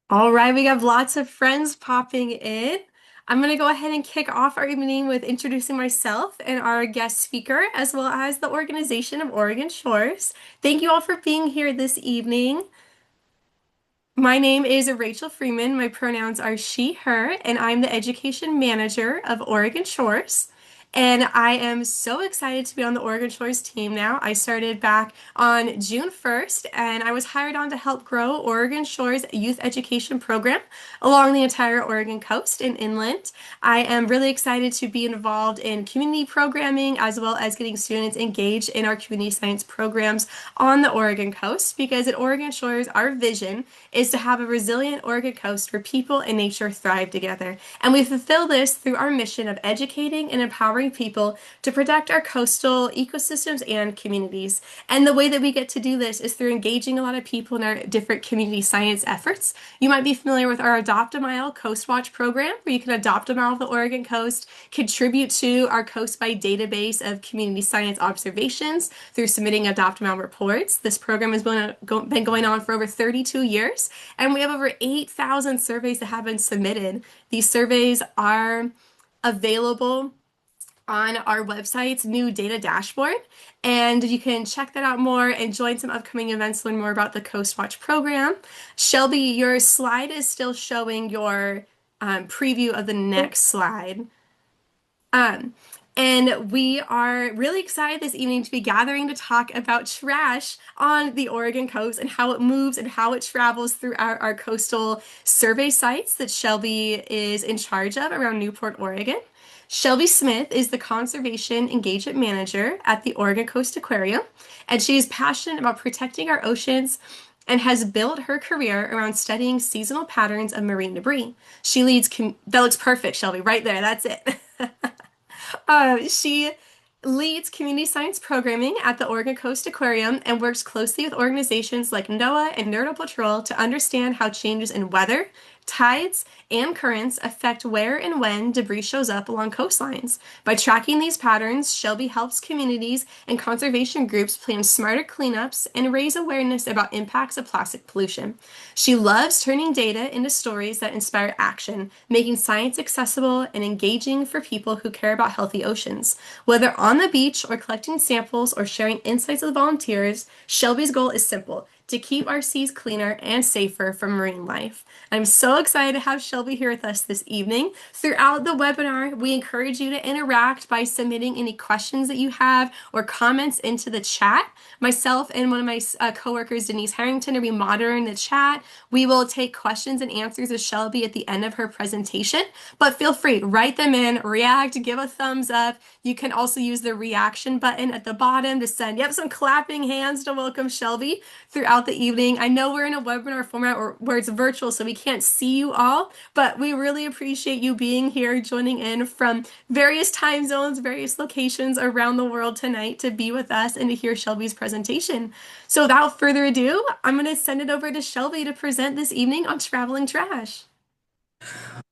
All right, we have lots of friends popping in. I'm going to go ahead and kick off our evening with introducing myself and our guest speaker, as well as the organization of Oregon Shores. Thank you all for being here this evening. My name is Rachel Freeman. My pronouns are she, her, and I'm the education manager of Oregon Shores. And I am so excited to be on the Oregon Shores team now. I started back on June 1st, and I was hired on to help grow Oregon Shores youth education program along the entire Oregon coast and inland. I am really excited to be involved in community programming as well as getting students engaged in our community science programs on the Oregon coast because at Oregon Shores, our vision is to have a resilient Oregon coast where people and nature thrive together. And we fulfill this through our mission of educating and empowering people to protect our coastal ecosystems and communities. And the way that we get to do this is through engaging a lot of people in our different community science efforts. You might be familiar with our Adopt a Mile Coast Watch program, where you can adopt a mile of the Oregon coast, contribute to our Coast by database of community science observations through submitting Adopt a Mile reports. This program has been going on for over 32 years, and we have over 8,000 surveys that have been submitted. These surveys are available on our website's new data dashboard, and you can check that out more and join some upcoming events to learn more about the Coast Watch program. Shelby, your slide is still showing your preview of the next slide. Um, and we are really excited this evening to be gathering to talk about trash on the Oregon coast and how it moves and how it travels through our coastal survey sites that Shelby is in charge of around Newport, Oregon. Shelby Smith is the Conservation Engagement Manager at the Oregon Coast Aquarium, and she is passionate about protecting our oceans and has built her career around studying seasonal patterns of marine debris. She leads, that looks perfect, Shelby, right there, that's it. She leads community science programming at the Oregon Coast Aquarium and works closely with organizations like NOAA and Nurdle Patrol to understand how changes in weather, tides, and currents affect where and when debris shows up along coastlines. By tracking these patterns, Shelby helps communities and conservation groups plan smarter cleanups and raise awareness about impacts of plastic pollution. She loves turning data into stories that inspire action, making science accessible and engaging for people who care about healthy oceans. Whether on the beach or collecting samples or sharing insights with volunteers, Shelby's goal is simple: to keep our seas cleaner and safer for marine life. I'm so excited to have Shelby here with us this evening. Throughout the webinar, we encourage you to interact by submitting any questions that you have or comments into the chat. Myself and one of my coworkers, Denise Harrington, will be monitoring the chat. We will take questions and answers of Shelby at the end of her presentation, but feel free, write them in, react, give a thumbs up. You can also use the reaction button at the bottom to send, some clapping hands to welcome Shelby throughout the evening. I know we're in a webinar format where it's virtual, so we can't see you all, but we really appreciate you being here, joining in from various time zones, various locations around the world tonight to be with us and to hear Shelby's presentation. So without further ado, I'm going to send it over to Shelby to present this evening on traveling trash.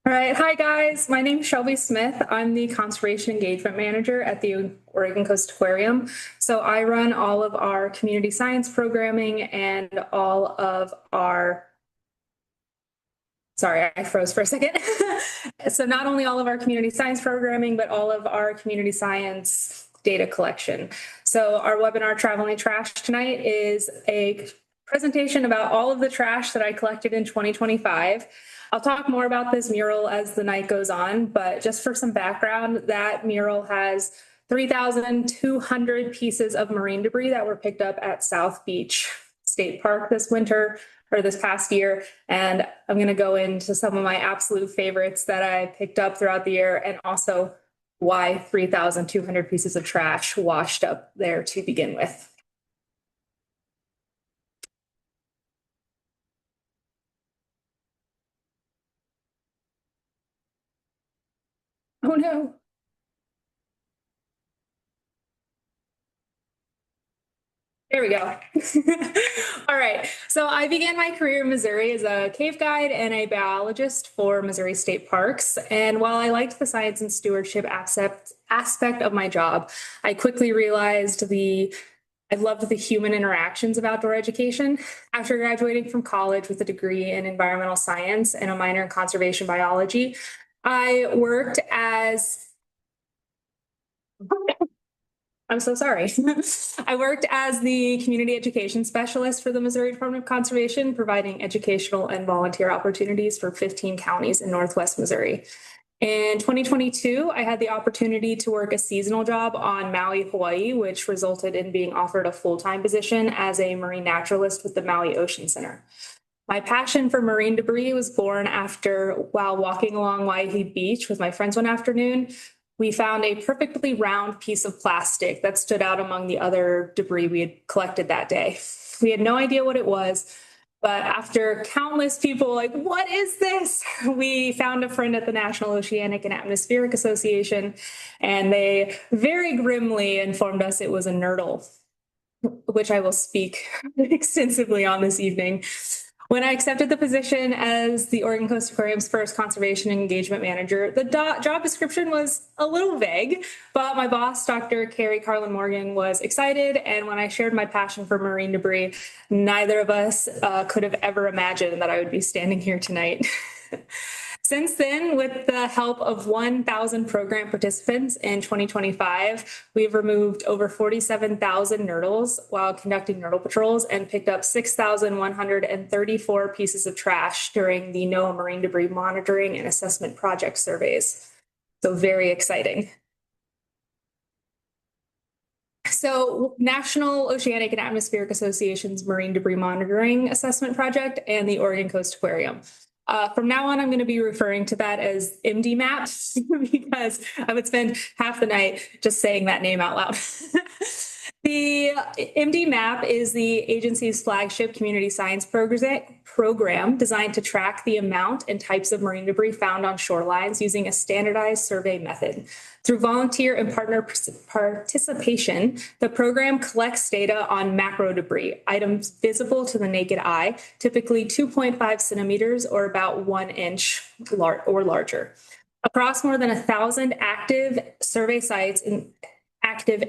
All right. Hi, guys. My name is Shelby Smith. I'm the Conservation Engagement Manager at the Oregon Coast Aquarium. So I run all of our community science programming and all of our, sorry, I froze for a second. So not only all of our community science programming, but all of our community science data collection. So our webinar, Traveling Trash, tonight is a presentation about all of the trash that I collected in 2025. I'll talk more about this mural as the night goes on, but just for some background, that mural has 3,200 pieces of marine debris that were picked up at South Beach State Park this winter or this past year. And I'm going to go into some of my absolute favorites that I picked up throughout the year and also why 3,200 pieces of trash washed up there to begin with. Oh no. There we go. All right. So I began my career in Missouri as a cave guide and a biologist for Missouri State Parks. And while I liked the science and stewardship aspect of my job, I quickly realized the I loved the human interactions of outdoor education. After graduating from college with a degree in environmental science and a minor in conservation biology, I worked as I'm so sorry. I worked as the community education specialist for the Missouri Department of Conservation, providing educational and volunteer opportunities for 15 counties in Northwest Missouri. In 2022, I had the opportunity to work a seasonal job on Maui, Hawaii, which resulted in being offered a full-time position as a marine naturalist with the Maui Ocean Center. My passion for marine debris was born while walking along Waihee Beach with my friends one afternoon. We found a perfectly round piece of plastic that stood out among the other debris we had collected that day. We had no idea what it was, but after countless people like, what is this? We found a friend at the National Oceanic and Atmospheric Association, and they very grimly informed us it was a nurdle, which I will speak extensively on this evening. When I accepted the position as the Oregon Coast Aquarium's first conservation and engagement manager, the job description was a little vague, but my boss, Dr. Carrie Carlin Morgan, was excited. And when I shared my passion for marine debris, neither of us could have ever imagined that I would be standing here tonight. Since then, with the help of 1,000 program participants in 2025, we've removed over 47,000 nurdles while conducting Nurdle Patrols and picked up 6,134 pieces of trash during the NOAA Marine Debris Monitoring and Assessment Project surveys. So very exciting. So National Oceanic and Atmospheric Association's Marine Debris Monitoring Assessment Project and the Oregon Coast Aquarium. From now on, I'm going to be referring to that as MDMAP because I would spend half the night just saying that name out loud. The MDMAP is the agency's flagship community science program designed to track the amount and types of marine debris found on shorelines using a standardized survey method. Through volunteer and partner participation, the program collects data on macro debris, items visible to the naked eye, typically 2.5 centimeters or about 1 inch or larger. Across more than 1,000 active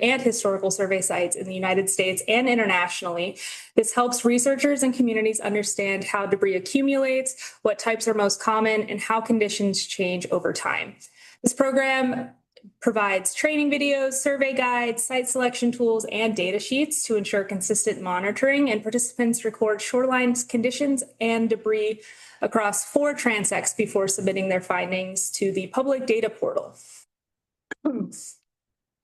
and historical survey sites in the United States and internationally. This helps researchers and communities understand how debris accumulates, what types are most common, and how conditions change over time. This program provides training videos, survey guides, site selection tools, and data sheets to ensure consistent monitoring, and participants record shoreline conditions and debris across 4 transects before submitting their findings to the public data portal.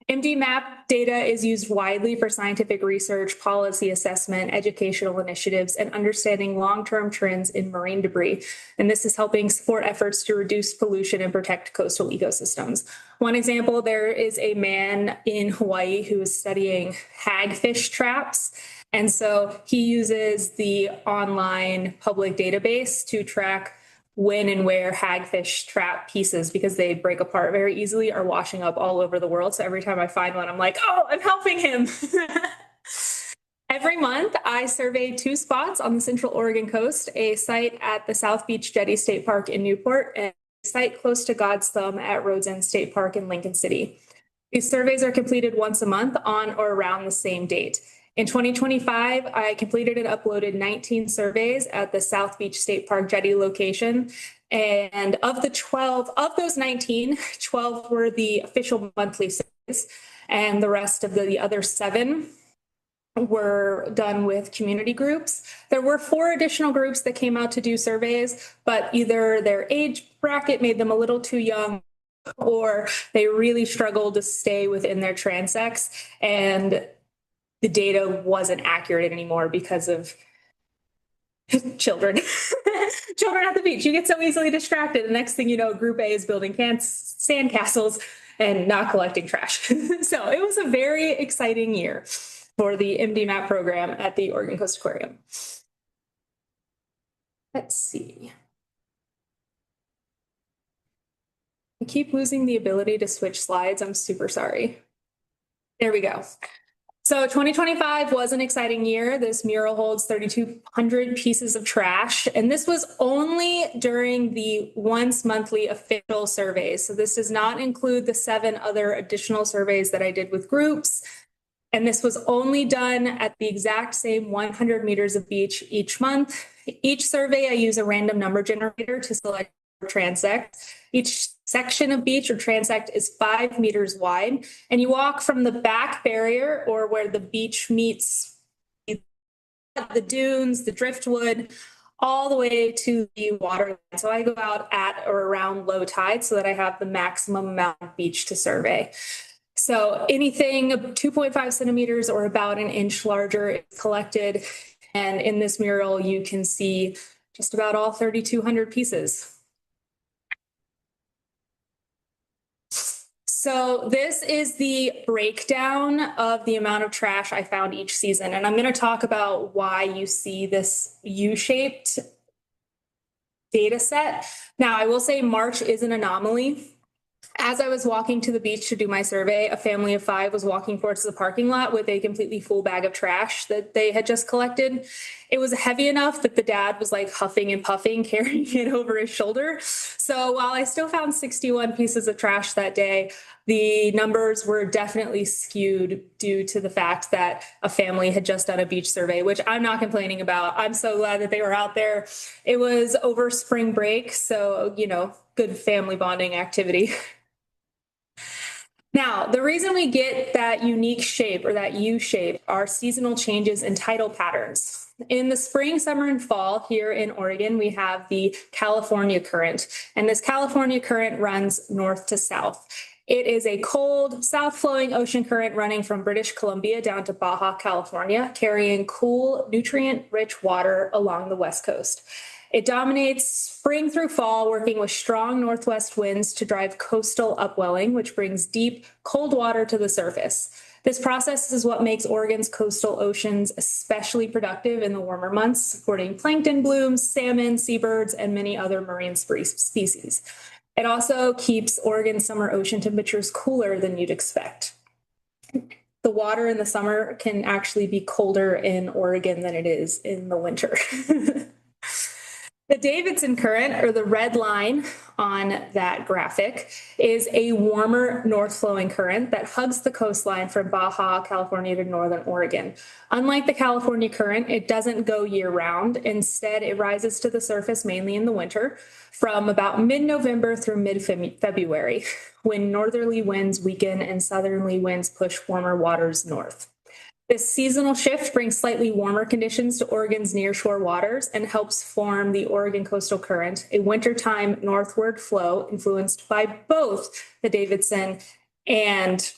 MDMAP data is used widely for scientific research, policy assessment, educational initiatives, and understanding long-term trends in marine debris. And this is helping support efforts to reduce pollution and protect coastal ecosystems. One example, there is a man in Hawaii who is studying hagfish traps. And so he uses the online public database to track when and where hagfish trap pieces, because they break apart very easily, are washing up all over the world. So every time I find one, I'm like, oh, I'm helping him. Every month, I survey 2 spots on the Central Oregon coast, a site at the South Beach Jetty State Park in Newport, and a site close to God's Thumb at Rhodes End State Park in Lincoln City. These surveys are completed once a month on or around the same date. In 2025, I completed and uploaded 19 surveys at the South Beach State Park Jetty location. And of those 19, 12 were the official monthly surveys, and the rest of the other 7 were done with community groups. There were 4 additional groups that came out to do surveys, but either their age bracket made them a little too young, or they really struggled to stay within their transects, and the data wasn't accurate anymore because of children. Children at the beach. You get so easily distracted. The next thing you know, Group A is building sandcastles and not collecting trash. So it was a very exciting year for the MDMAP program at the Oregon Coast Aquarium. Let's see. I keep losing the ability to switch slides. I'm super sorry. There we go. So 2025 was an exciting year. This mural holds 3,200 pieces of trash, and this was only during the once monthly official surveys. So this does not include the 7 other additional surveys that I did with groups. And this was only done at the exact same 100 meters of beach each month. Each survey, I use a random number generator to select transect. Each section of beach or transect is 5 meters wide. And you walk from the back barrier, or where the beach meets the dunes, the driftwood, all the way to the water line. So I go out at or around low tide so that I have the maximum amount of beach to survey. So anything 2.5 centimeters or about an inch larger is collected. And in this mural, you can see just about all 3,200 pieces. So this is the breakdown of the amount of trash I found each season. And I'm going to talk about why you see this U-shaped data set. Now, I will say March is an anomaly. As I was walking to the beach to do my survey, a family of 5 was walking towards the parking lot with a completely full bag of trash that they had just collected. It was heavy enough that the dad was like huffing and puffing, carrying it over his shoulder. So while I still found 61 pieces of trash that day, the numbers were definitely skewed due to the fact that a family had just done a beach survey, which I'm not complaining about. I'm so glad that they were out there. It was over spring break, so, good family bonding activity. Now, the reason we get that unique shape, or that U shape, are seasonal changes in tidal patterns. In the spring, summer, and fall here in Oregon, we have the California current, and this California current runs north to south. It is a cold, south-flowing ocean current running from British Columbia down to Baja, California, carrying cool, nutrient-rich water along the west coast. It dominates spring through fall, working with strong northwest winds to drive coastal upwelling, which brings deep, cold water to the surface. This process is what makes Oregon's coastal oceans especially productive in the warmer months, supporting plankton blooms, salmon, seabirds, and many other marine species. It also keeps Oregon's summer ocean temperatures cooler than you'd expect. The water in the summer can actually be colder in Oregon than it is in the winter. The Davidson current, or the red line on that graphic, is a warmer north-flowing current that hugs the coastline from Baja, California to northern Oregon. Unlike the California current, it doesn't go year-round. Instead, it rises to the surface mainly in the winter from about mid-November through mid-February, when northerly winds weaken and southerly winds push warmer waters north. This seasonal shift brings slightly warmer conditions to Oregon's nearshore waters and helps form the Oregon Coastal Current, a wintertime northward flow influenced by both the Davidson and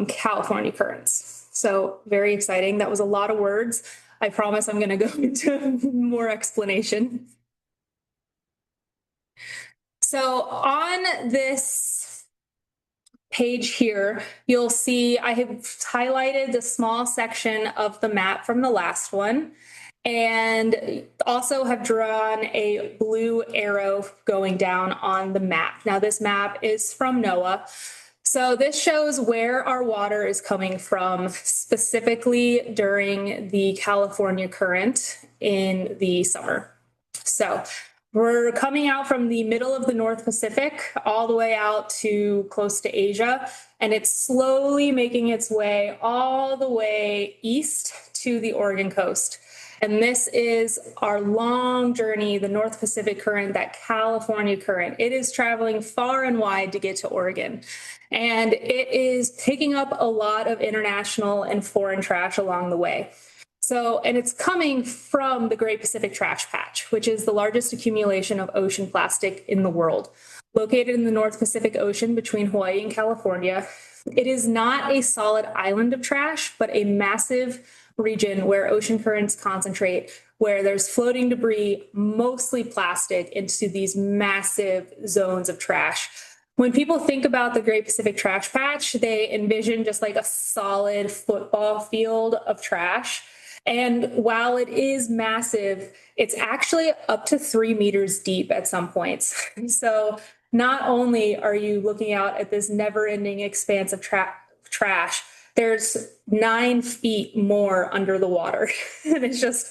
California currents. So very exciting. That was a lot of words. I promise I'm going to go into more explanation. So on this page here, you'll see I have highlighted the small section of the map from the last one, and also have drawn a blue arrow going down on the map. Now, this map is from NOAA. So this shows where our water is coming from, specifically during the California current in the summer. So we're coming out from the middle of the North Pacific all the way out to close to Asia, and it's slowly making its way all the way east to the Oregon coast. And this is our long journey, the North Pacific current, that California current. It is traveling far and wide to get to Oregon. And it is picking up a lot of international and foreign trash along the way. So, and it's coming from the Great Pacific Trash Patch, which is the largest accumulation of ocean plastic in the world. Located in the North Pacific Ocean between Hawaii and California, it is not a solid island of trash, but a massive region where ocean currents concentrate, where there's floating debris, mostly plastic, into these massive zones of trash. When people think about the Great Pacific Trash Patch, they envision just like a solid football field of trash. And while it is massive, it's actually up to 3 meters deep at some points. So not only are you looking out at this never-ending expanse of trash, there's 9 feet more under the water. And it's just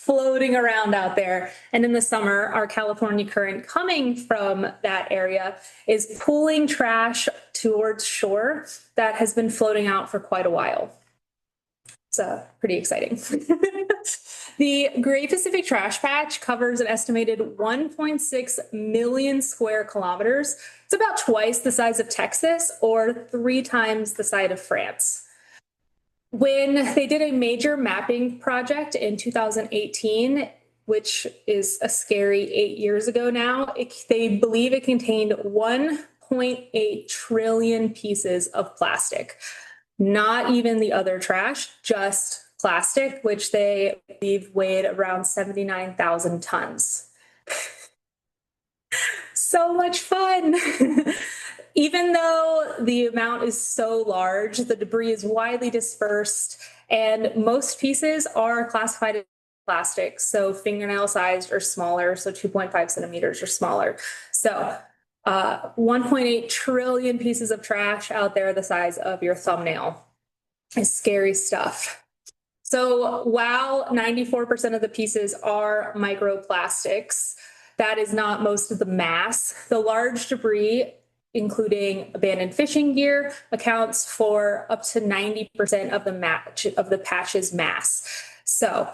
floating around out there. And in the summer, our California current coming from that area is pulling trash towards shore that has been floating out for quite a while. It's pretty exciting. The Great Pacific Trash Patch covers an estimated 1.6 million square kilometers. It's about twice the size of Texas or 3 times the size of France. When they did a major mapping project in 2018, which is a scary 8 years ago now, they believe it contained 1.8 trillion pieces of plastic. Not even the other trash, just plastic, which they believe weighed around 79,000 tons. So much fun. Even though the amount is so large, the debris is widely dispersed, and most pieces are classified as plastic, so fingernail sized or smaller, so 2.5 centimeters or smaller. So 1.8 trillion pieces of trash out there the size of your thumbnail is scary stuff. So while 94% of the pieces are microplastics, that is not most of the mass. The large debris, including abandoned fishing gear, accounts for up to 90% of the patch's mass. So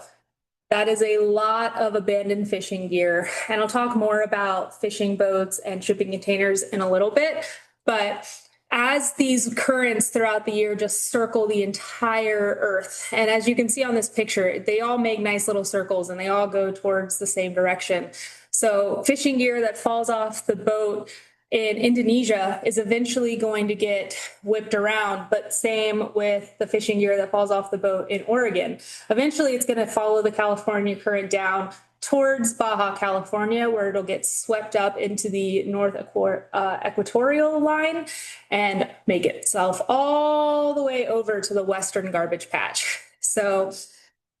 that is a lot of abandoned fishing gear. And I'll talk more about fishing boats and shipping containers in a little bit. But as these currents throughout the year just circle the entire Earth, and as you can see on this picture, they all make nice little circles and they all go towards the same direction. So fishing gear that falls off the boat in Indonesia is eventually going to get whipped around, but same with the fishing gear that falls off the boat in Oregon. Eventually, it's going to follow the California current down towards Baja California, where it'll get swept up into the north equatorial line and make itself all the way over to the western garbage patch. So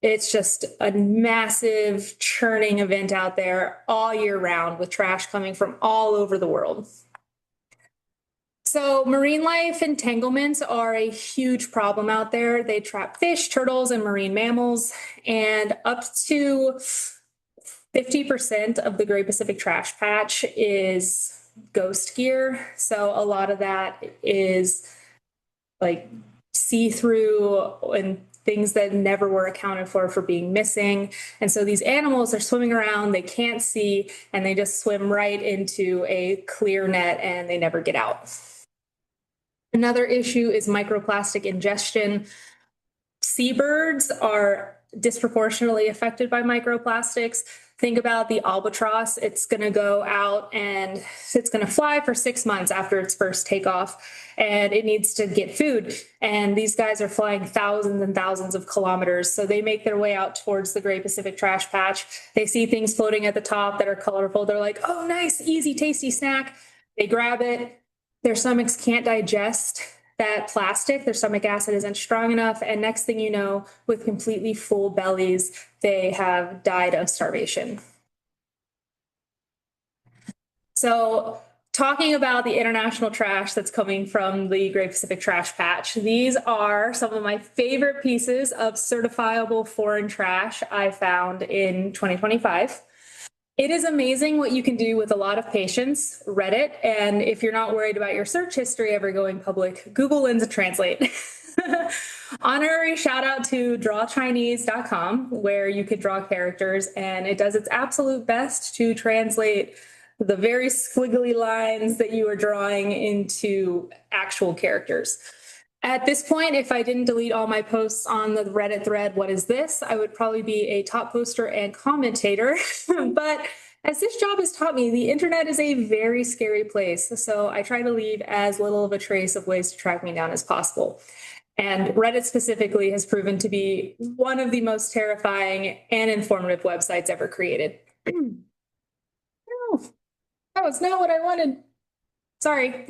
it's just a massive churning event out there all year round with trash coming from all over the world. So marine life entanglements are a huge problem out there. They trap fish, turtles, and marine mammals, and up to 50% of the Great Pacific Trash Patch is ghost gear. So a lot of that is like see-through and things that never were accounted for being missing. And so these animals are swimming around, they can't see, and they just swim right into a clear net and they never get out. Another issue is microplastic ingestion. Seabirds are disproportionately affected by microplastics. Think about the albatross. It's going to go out and it's going to fly for 6 months after its first takeoff, and it needs to get food. And these guys are flying thousands and thousands of kilometers. So they make their way out towards the Great Pacific Trash Patch. They see things floating at the top that are colorful. They're like, oh, nice, easy, tasty snack. They grab it. Their stomachs can't digest that plastic, their stomach acid isn't strong enough, and next thing you know, with completely full bellies, they have died of starvation. So talking about the international trash that's coming from the Great Pacific Trash Patch, these are some of my favorite pieces of certifiable foreign trash I found in 2025. It is amazing what you can do with a lot of patience, Reddit, and if you're not worried about your search history ever going public, Google Lens and Translate. Honorary shout out to drawchinese.com, where you could draw characters, and it does its absolute best to translate the very squiggly lines that you are drawing into actual characters. At this point, if I didn't delete all my posts on the Reddit thread, what is this? I would probably be a top poster and commentator. But as this job has taught me, the internet is a very scary place. So I try to leave as little of a trace of ways to track me down as possible. And Reddit specifically has proven to be one of the most terrifying and informative websites ever created. No, that was not what I wanted. Sorry.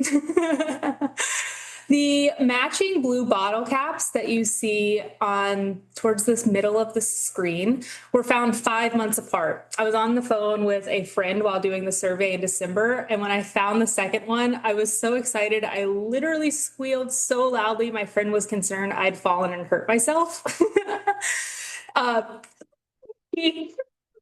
The matching blue bottle caps that you see on towards this middle of the screen were found 5 months apart. I was on the phone with a friend while doing the survey in December, and when I found the second one, I was so excited. I literally squealed so loudly, my friend was concerned I'd fallen and hurt myself.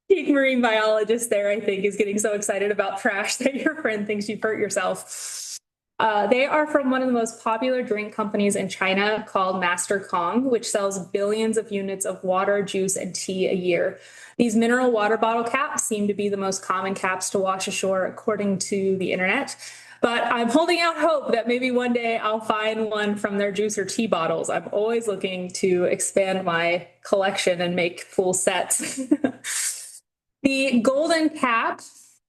Geek marine biologist there, I think, is getting so excited about trash that your friend thinks you've hurt yourself. They are from one of the most popular drink companies in China called Master Kong, which sells billions of units of water, juice, and tea a year. These mineral water bottle caps seem to be the most common caps to wash ashore, according to the internet. But I'm holding out hope that maybe one day I'll find one from their juice or tea bottles. I'm always looking to expand my collection and make full sets. The golden cap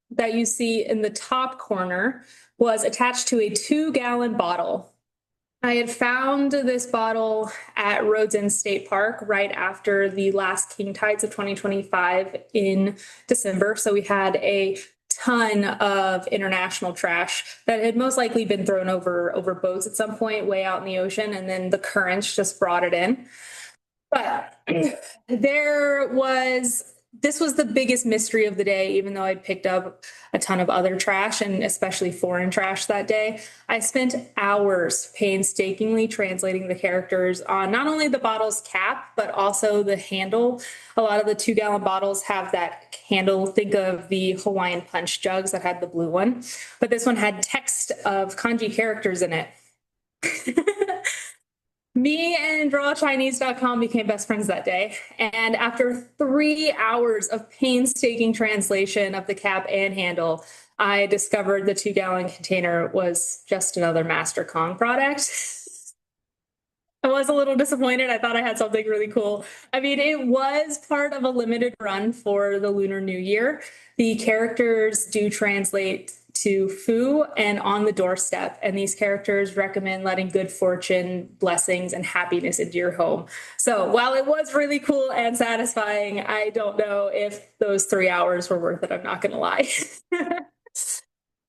that you see in the top corner was attached to a 2-gallon bottle. I had found this bottle at Rhodes End State Park right after the last king tides of 2025 in December. So we had a ton of international trash that had most likely been thrown over boats at some point way out in the ocean, and then the currents just brought it in. But this was the biggest mystery of the day, even though I'd picked up a ton of other trash and especially foreign trash that day. I spent hours painstakingly translating the characters on not only the bottle's cap, but also the handle. A lot of the 2-gallon bottles have that handle. Think of the Hawaiian punch jugs that had the blue one, but this one had text of kanji characters in it. Me and drawchinese.com became best friends that day. And after 3 hours of painstaking translation of the cap and handle, I discovered the 2-gallon container was just another Master Kong product. I was a little disappointed. I thought I had something really cool. I mean, it was part of a limited run for the Lunar New Year. The characters do translate to Fu and on the doorstep. And these characters recommend letting good fortune, blessings, and happiness into your home. So while it was really cool and satisfying, I don't know if those 3 hours were worth it. I'm not going to lie.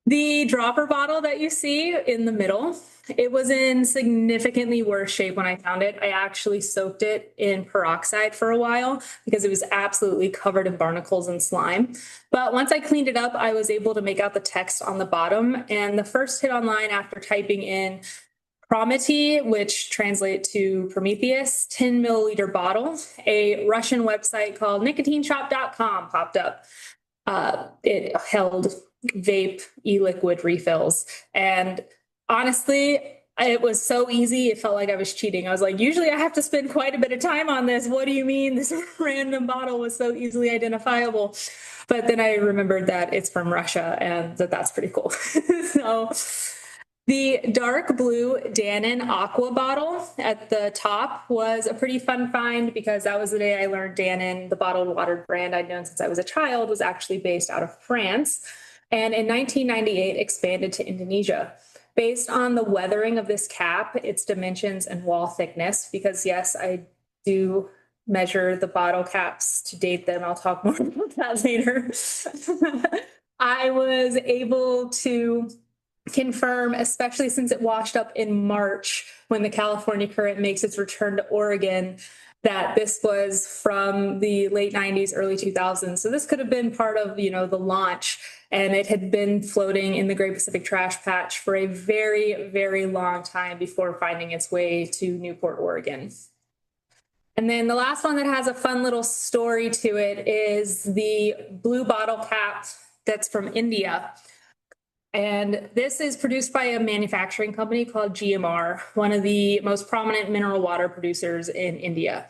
The dropper bottle that you see in the middle, it was in significantly worse shape when I found it. I actually soaked it in peroxide for a while because it was absolutely covered in barnacles and slime. But once I cleaned it up, I was able to make out the text on the bottom. And the first hit online after typing in Prometi, which translate to Prometheus, 10 milliliter bottle, a Russian website called nicotineshop.com popped up. It held vape e-liquid refills. And honestly, it was so easy. It felt like I was cheating. I was like, usually I have to spend quite a bit of time on this. What do you mean this random bottle was so easily identifiable? But then I remembered that it's from Russia and that's pretty cool. So the dark blue Dannon Aqua bottle at the top was a pretty fun find because that was the day I learned Dannon, the bottled water brand I'd known since I was a child, was actually based out of France. And in 1998 expanded to Indonesia. Based on the weathering of this cap, its dimensions and wall thickness, because yes, I do measure the bottle caps to date them. I'll talk more about that later. I was able to confirm, especially since it washed up in March when the California current makes its return to Oregon, that this was from the late 90s, early 2000s. So this could have been part of, the launch, and it had been floating in the Great Pacific Trash Patch for a very, very long time before finding its way to Newport, Oregon. And then the last one that has a fun little story to it is the blue bottle cap that's from India. And this is produced by a manufacturing company called GMR, one of the most prominent mineral water producers in India.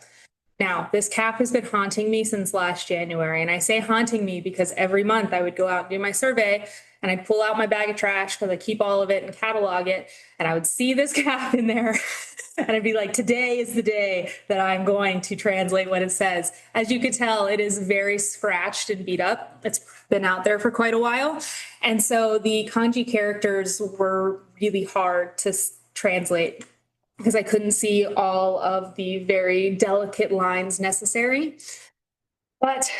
Now, this cap has been haunting me since last January. And I say haunting me because every month I would go out and do my survey and I'd pull out my bag of trash because I keep all of it and catalog it. And I would see this cap in there and I'd be like, today is the day that I'm going to translate what it says. As you could tell, it is very scratched and beat up. It's been out there for quite a while. And so the kanji characters were really hard to translate because I couldn't see all of the very delicate lines necessary. But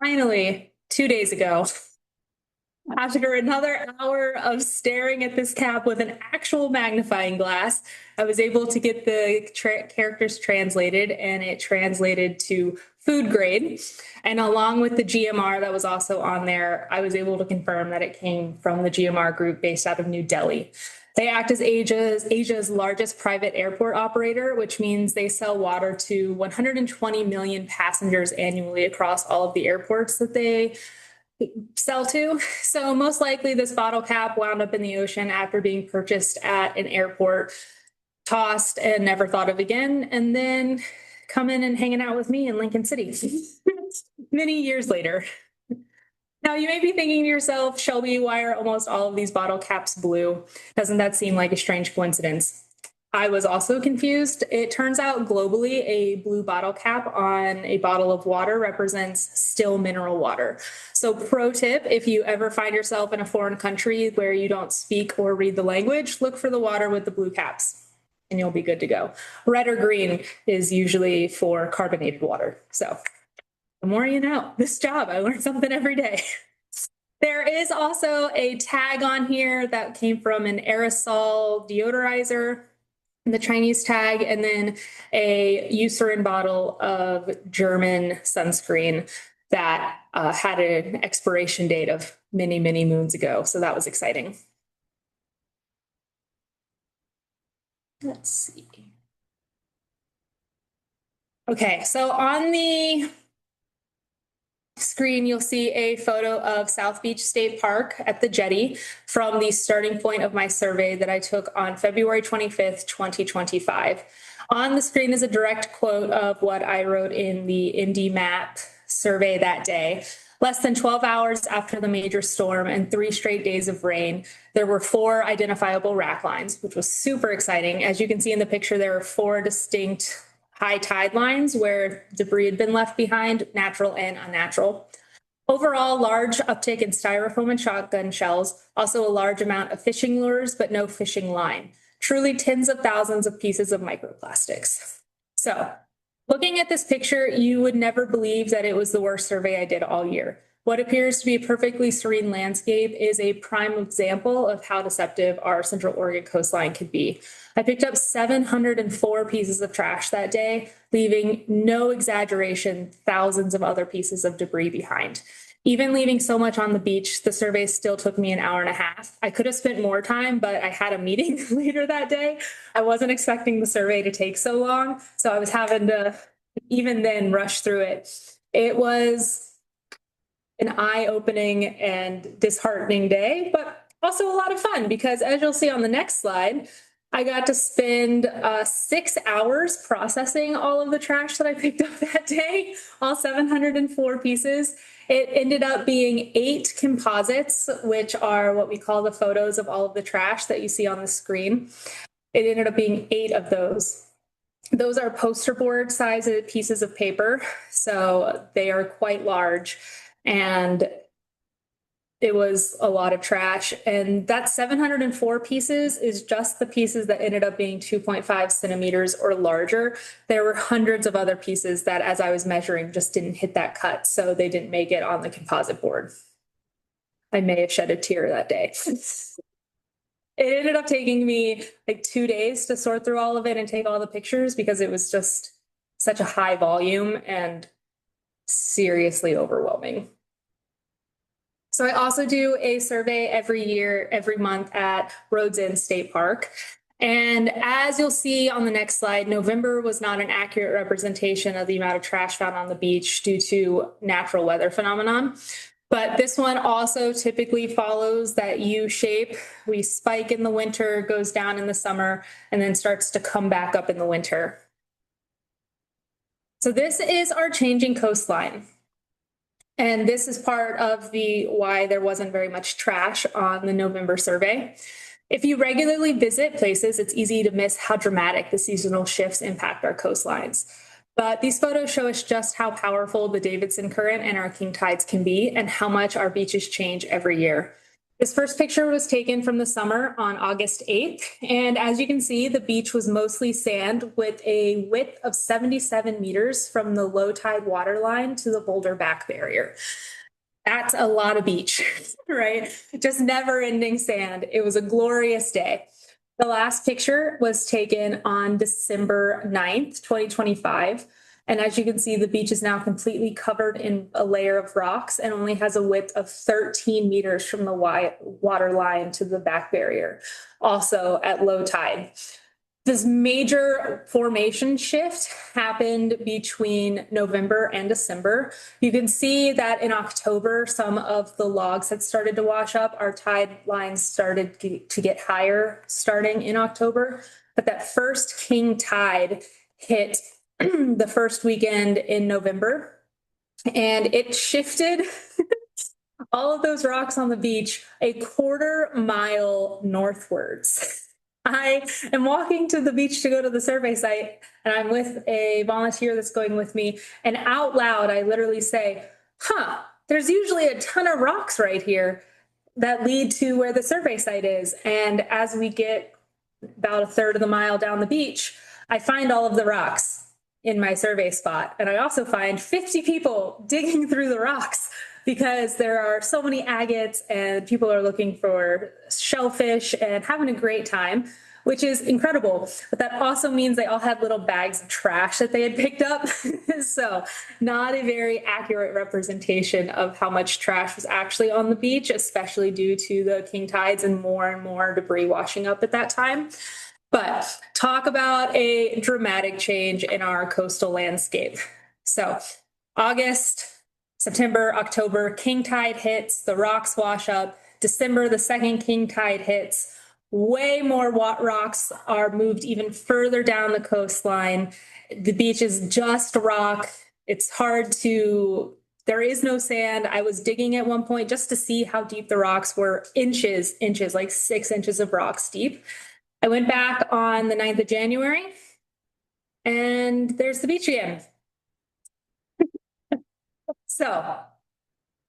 finally, 2 days ago, after another hour of staring at this cap with an actual magnifying glass, I was able to get the characters translated, and it translated to food grade. And along with the GMR that was also on there, I was able to confirm that it came from the GMR group based out of New Delhi. They act as Asia's largest private airport operator, which means they sell water to 120 million passengers annually across all of the airports that they sell to. So most likely this bottle cap wound up in the ocean after being purchased at an airport, tossed and never thought of again, and then coming and hanging out with me in Lincoln City many years later. Now you may be thinking to yourself, Shelby, why are almost all of these bottle caps blue? Doesn't that seem like a strange coincidence? I was also confused. It turns out globally, a blue bottle cap on a bottle of water represents still mineral water. So pro tip, if you ever find yourself in a foreign country where you don't speak or read the language, look for the water with the blue caps and you'll be good to go. Red or green is usually for carbonated water. So the more you know. This job, I learn something every day. There is also a tag on here that came from an aerosol deodorizer, the Chinese tag, and then a Eucerin bottle of German sunscreen that had an expiration date of many, many moons ago. So that was exciting. Let's see. Okay, so on the screen, you'll see a photo of South Beach State Park at the jetty from the starting point of my survey that I took on February 25th, 2025. On the screen is a direct quote of what I wrote in the Indy Map survey that day. Less than 12 hours after the major storm and 3 straight days of rain, there were 4 identifiable rack lines, which was super exciting. As you can see in the picture, there are 4 distinct high tide lines where debris had been left behind, natural and unnatural. Overall, large uptick in styrofoam and shotgun shells, also a large amount of fishing lures, but no fishing line. Truly tens of thousands of pieces of microplastics. So, looking at this picture, you would never believe that it was the worst survey I did all year. What appears to be a perfectly serene landscape is a prime example of how deceptive our Central Oregon coastline could be. I picked up 704 pieces of trash that day, leaving, no exaggeration, thousands of other pieces of debris behind. Even leaving so much on the beach, the survey still took me an hour and a half. I could have spent more time, but I had a meeting later that day. I wasn't expecting the survey to take so long, so I was having to, even then, rush through it. It was an eye-opening and disheartening day, but also a lot of fun because, as you'll see on the next slide, I got to spend 6 hours processing all of the trash that I picked up that day, all 704 pieces. It ended up being 8 composites, which are what we call the photos of all of the trash that you see on the screen. It ended up being 8 of those. Those are poster board sized pieces of paper, so they are quite large. And it was a lot of trash. And that 704 pieces is just the pieces that ended up being 2.5 centimeters or larger. There were hundreds of other pieces that, as I was measuring, just didn't hit that cut. So they didn't make it on the composite board. I may have shed a tear that day. It ended up taking me like 2 days to sort through all of it and take all the pictures because it was just such a high volume and seriously overwhelming. So I also do a survey every year, every month at Rhodes End State Park. And as you'll see on the next slide, November was not an accurate representation of the amount of trash found on the beach due to natural weather phenomenon. But this one also typically follows that U shape. We spike in the winter, goes down in the summer, and then starts to come back up in the winter. So this is our changing coastline. And this is part of the why there wasn't very much trash on the November survey. If you regularly visit places, it's easy to miss how dramatic the seasonal shifts impact our coastlines. But these photos show us just how powerful the Davidson Current and our king tides can be and how much our beaches change every year. This first picture was taken from the summer on August 8th. And as you can see, the beach was mostly sand with a width of 77 meters from the low tide water line to the boulder back barrier. That's a lot of beach, right? Just never ending sand. It was a glorious day. The last picture was taken on December 9th, 2025. And as you can see, the beach is now completely covered in a layer of rocks and only has a width of 13 meters from the water line to the back barrier, also at low tide. This major formation shift happened between November and December. You can see that in October, some of the logs had started to wash up. Our tide lines started to get higher starting in October. But that first king tide hit the first weekend in November, and it shifted all of those rocks on the beach a quarter-mile northwards. I am walking to the beach to go to the survey site, and I'm with a volunteer that's going with me. And out loud, I literally say, there's usually a ton of rocks right here that lead to where the survey site is. And as we get about a third of the mile down the beach, I find all of the rocks in my survey spot. And I also find 50 people digging through the rocks because there are so many agates and people are looking for shellfish and having a great time, which is incredible. But that also means they all had little bags of trash that they had picked up. So not a very accurate representation of how much trash was actually on the beach, especially due to the king tides and more debris washing up at that time. But talk about a dramatic change in our coastal landscape. So August, September, October, king tide hits, the rocks wash up. December, the second king tide hits. Way more rocks are moved even further down the coastline. The beach is just rock. It's hard to, there is no sand. I was digging at one point just to see how deep the rocks were, inches, like 6 inches of rocks deep. I went back on the 9th of January, and there's the beach again. So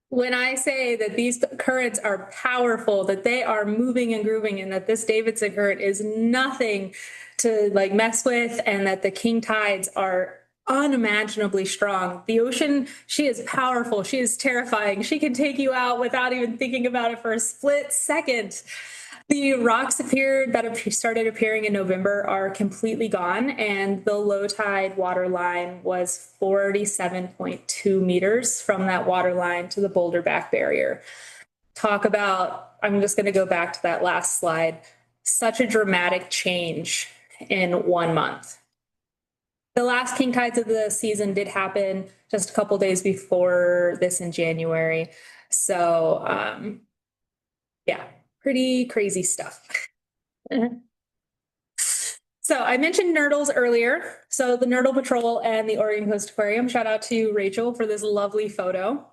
when I say that these currents are powerful, that they are moving and grooving, and that this Davidson current is nothing to like mess with, and that the king tides are unimaginably strong. The ocean, she is powerful. She is terrifying. She can take you out without even thinking about it for a split second. The rocks that started appearing in November are completely gone, and the low tide water line was 47.2 meters from that water line to the boulder back barrier. Talk about, I'm just going to go back to that last slide, such a dramatic change in 1 month. The last king tides of the season did happen just a couple days before this in January. So, yeah. Pretty crazy stuff. So I mentioned nurdles earlier. So the Nurdle Patrol and the Oregon Coast Aquarium, shout out to Rachel for this lovely photo.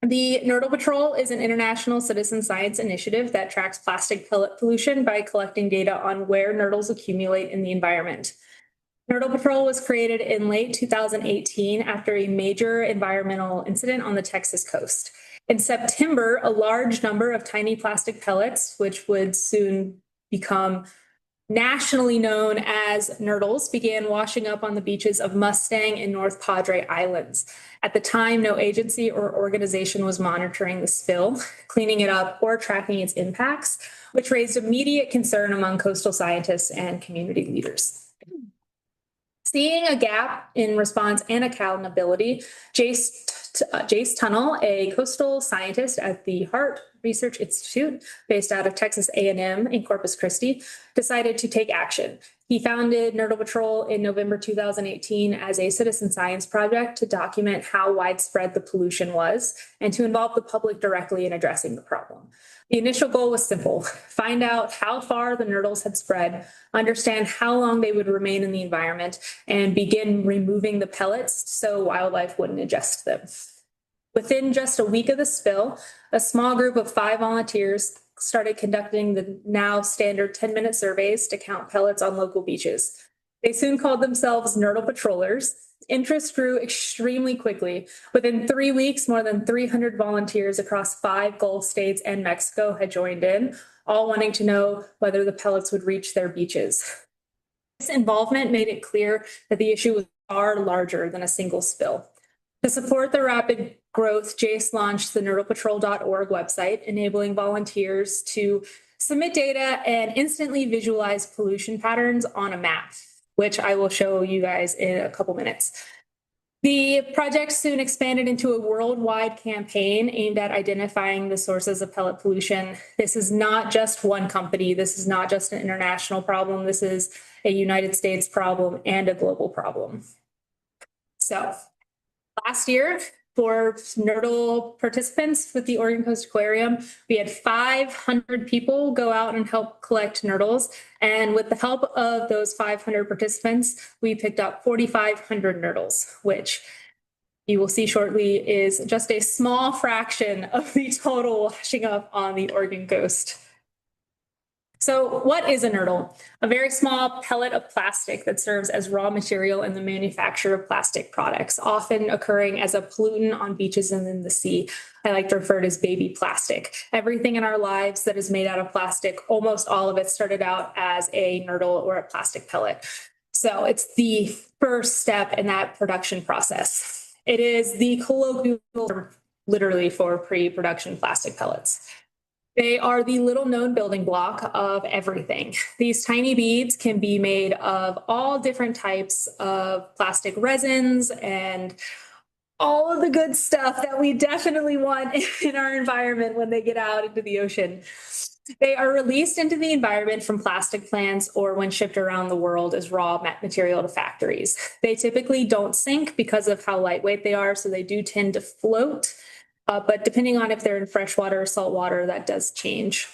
The Nurdle Patrol is an international citizen science initiative that tracks plastic pellet pollution by collecting data on where nurdles accumulate in the environment. Nurdle Patrol was created in late 2018 after a major environmental incident on the Texas coast. In September, a large number of tiny plastic pellets, which would soon become nationally known as nurdles, began washing up on the beaches of Mustang and North Padre Islands. At the time, no agency or organization was monitoring the spill, cleaning it up, or tracking its impacts, which raised immediate concern among coastal scientists and community leaders. Seeing a gap in response and accountability, Jace Tunnel, a coastal scientist at the Hart Research Institute based out of Texas A&M in Corpus Christi, decided to take action. He founded Nurdle Patrol in November 2018 as a citizen science project to document how widespread the pollution was and to involve the public directly in addressing the problem. The initial goal was simple: find out how far the nurdles had spread, understand how long they would remain in the environment, and begin removing the pellets so wildlife wouldn't ingest them. Within just a week of the spill, a small group of 5 volunteers started conducting the now standard 10-minute surveys to count pellets on local beaches. They soon called themselves Nurdle Patrollers. Interest grew extremely quickly. Within 3 weeks, more than 300 volunteers across 5 Gulf states and Mexico had joined in, all wanting to know whether the pellets would reach their beaches. This involvement made it clear that the issue was far larger than a single spill. To support the rapid growth, Jace launched the nurdlepatrol.org website, enabling volunteers to submit data and instantly visualize pollution patterns on a map, which I will show you guys in a couple minutes. The project soon expanded into a worldwide campaign aimed at identifying the sources of pellet pollution. This is not just one company. This is not just an international problem. This is a United States problem and a global problem. So last year, for Nurdle participants with the Oregon Coast Aquarium, we had 500 people go out and help collect nurdles. And with the help of those 500 participants, we picked up 4,500 nurdles, which you will see shortly is just a small fraction of the total washing up on the Oregon coast. So what is a nurdle? A very small pellet of plastic that serves as raw material in the manufacture of plastic products, often occurring as a pollutant on beaches and in the sea. I like to refer to as baby plastic. Everything in our lives that is made out of plastic, almost all of it started out as a nurdle or a plastic pellet. So it's the first step in that production process. It is the colloquial term literally for pre-production plastic pellets. They are the little known building block of everything. These tiny beads can be made of all different types of plastic resins and all of the good stuff that we definitely want in our environment when they get out into the ocean. They are released into the environment from plastic plants or when shipped around the world as raw material to factories. They typically don't sink because of how lightweight they are, so they do tend to float. But depending on if they're in freshwater or saltwater, that does change.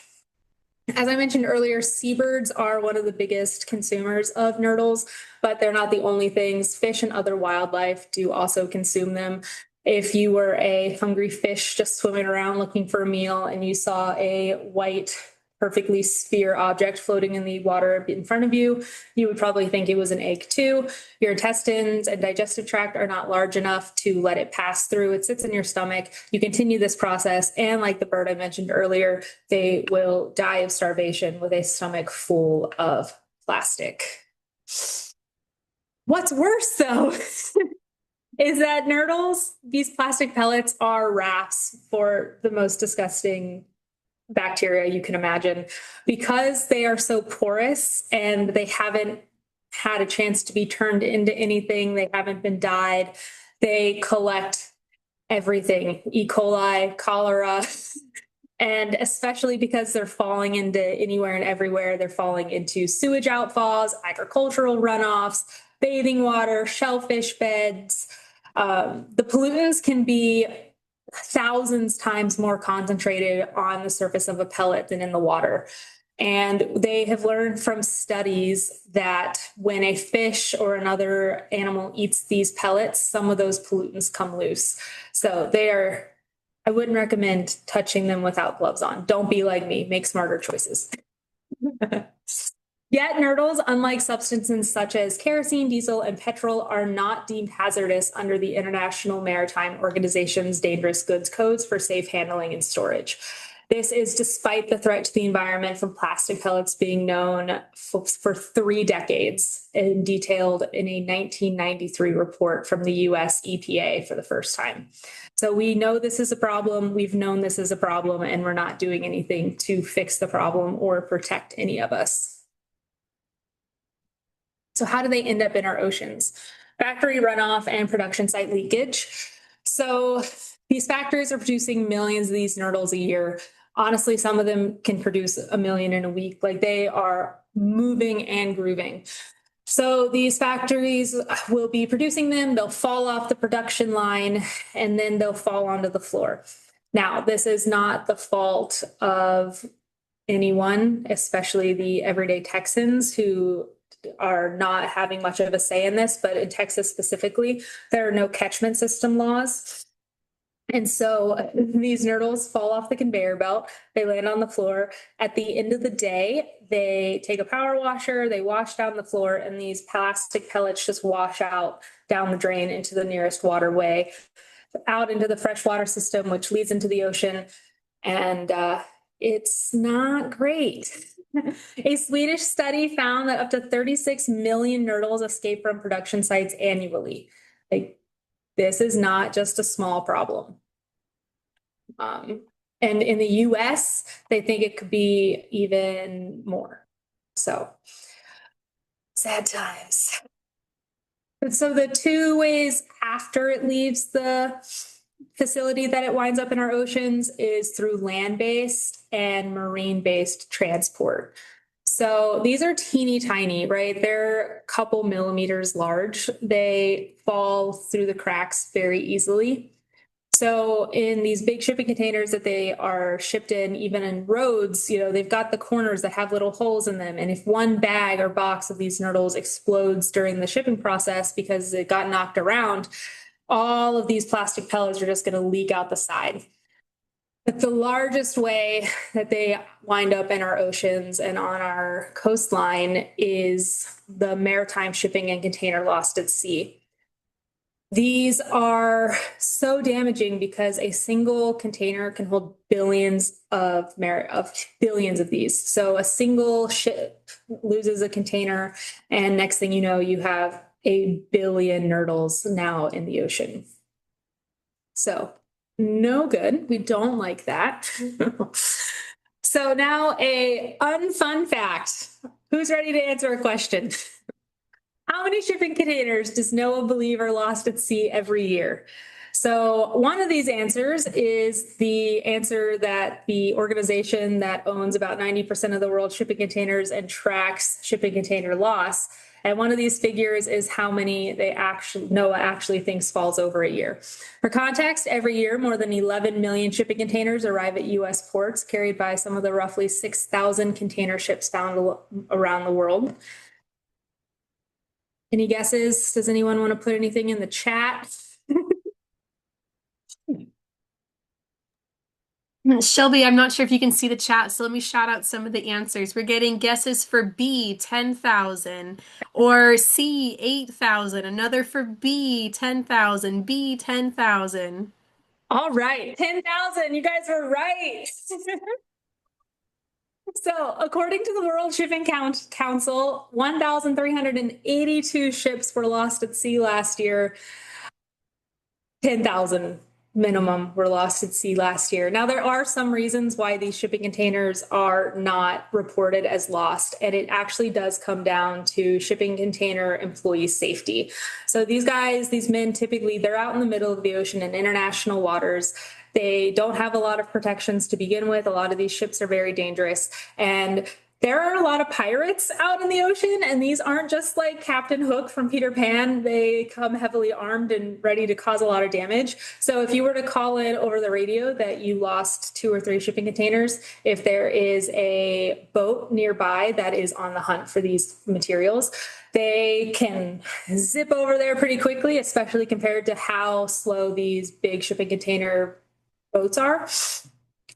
As I mentioned earlier, seabirds are one of the biggest consumers of nurdles, but they're not the only things. Fish and other wildlife do also consume them. If you were a hungry fish just swimming around looking for a meal and you saw a white, perfectly sphere object floating in the water in front of you, you would probably think it was an egg too. Your intestines and digestive tract are not large enough to let it pass through. It sits in your stomach. You continue this process, and like the bird I mentioned earlier, they will die of starvation with a stomach full of plastic. What's worse though is that nurdles, these plastic pellets, are rafts for the most disgusting bacteria you can imagine. Because they are so porous and they haven't had a chance to be turned into anything, they haven't been dyed, they collect everything: E. coli, cholera, and especially because they're falling into anywhere and everywhere, they're falling into sewage outfalls, agricultural runoffs, bathing water, shellfish beds. The pollutants can be thousands times more concentrated on the surface of a pellet than in the water. And they have learned from studies that when a fish or another animal eats these pellets, some of those pollutants come loose. So I wouldn't recommend touching them without gloves on. Don't be like me, make smarter choices. Yet nurdles, unlike substances such as kerosene, diesel, and petrol, are not deemed hazardous under the International Maritime Organization's dangerous goods codes for safe handling and storage. This is despite the threat to the environment from plastic pellets being known for 3 decades and detailed in a 1993 report from the US EPA for the first time. So we know this is a problem, we've known this is a problem, and we're not doing anything to fix the problem or protect any of us. So how do they end up in our oceans? Factory runoff and production site leakage. So these factories are producing millions of these nurdles a year. Honestly, some of them can produce 1 million in a week. Like, they are moving and grooving. So these factories will be producing them, they'll fall off the production line, and then they'll fall onto the floor. Now, this is not the fault of anyone, especially the everyday Texans who are not having much of a say in this, but in Texas specifically, there are no catchment system laws. And so these nurdles fall off the conveyor belt, they land on the floor. At the end of the day, they take a power washer, they wash down the floor, and these plastic pellets just wash out down the drain into the nearest waterway, out into the freshwater system, which leads into the ocean. And it's not great. A Swedish study found that up to 36 million nurdles escape from production sites annually. Like, this is not just a small problem. And in the US, they think it could be even more. So, sad times. So the two ways after it leaves the facility that it winds up in our oceans is through land-based and marine-based transport. So these are teeny tiny, right? They're a couple millimeters large. They fall through the cracks very easily. So in these big shipping containers that they are shipped in, even in roads, they've got the corners that have little holes in them. And if one bag or box of these nurdles explodes during the shipping process because it got knocked around, all of these plastic pellets are just going to leak out the side. But the largest way that they wind up in our oceans and on our coastline is the maritime shipping and container lost at sea. These are so damaging because a single container can hold billions of billions of these. So a single ship loses a container, and next thing you know, you have a billion nurdles now in the ocean. So no good. We don't like that. So now a unfun fact. Who's ready to answer a question? How many shipping containers does NOAA believe are lost at sea every year? So one of these answers is the answer that the organization that owns about 90% of the world's shipping containers and tracks shipping container loss. And one of these figures is how many NOAA actually thinks falls over a year. For context, every year more than 11 million shipping containers arrive at U.S. ports, carried by some of the roughly 6,000 container ships found around the world. Any guesses? Does anyone want to put anything in the chat? Shelby, I'm not sure if you can see the chat, so let me shout out some of the answers. We're getting guesses for B, 10,000, or C, 8,000, another for B, 10,000, B, 10,000. All right, 10,000. You guys were right. So, according to the World Shipping Council, 1,382 ships were lost at sea last year. 10,000 minimum were lost at sea last year. Now, there are some reasons why these shipping containers are not reported as lost, and it actually does come down to shipping container employee safety. So these guys, these men, typically, they're out in the middle of the ocean in international waters. They don't have a lot of protections to begin with. A lot of these ships are very dangerous, and there are a lot of pirates out in the ocean, and these aren't just like Captain Hook from Peter Pan. They come heavily armed and ready to cause a lot of damage. So if you were to call in over the radio that you lost 2 or 3 shipping containers, if there is a boat nearby that is on the hunt for these materials, they can zip over there pretty quickly, especially compared to how slow these big shipping container boats are.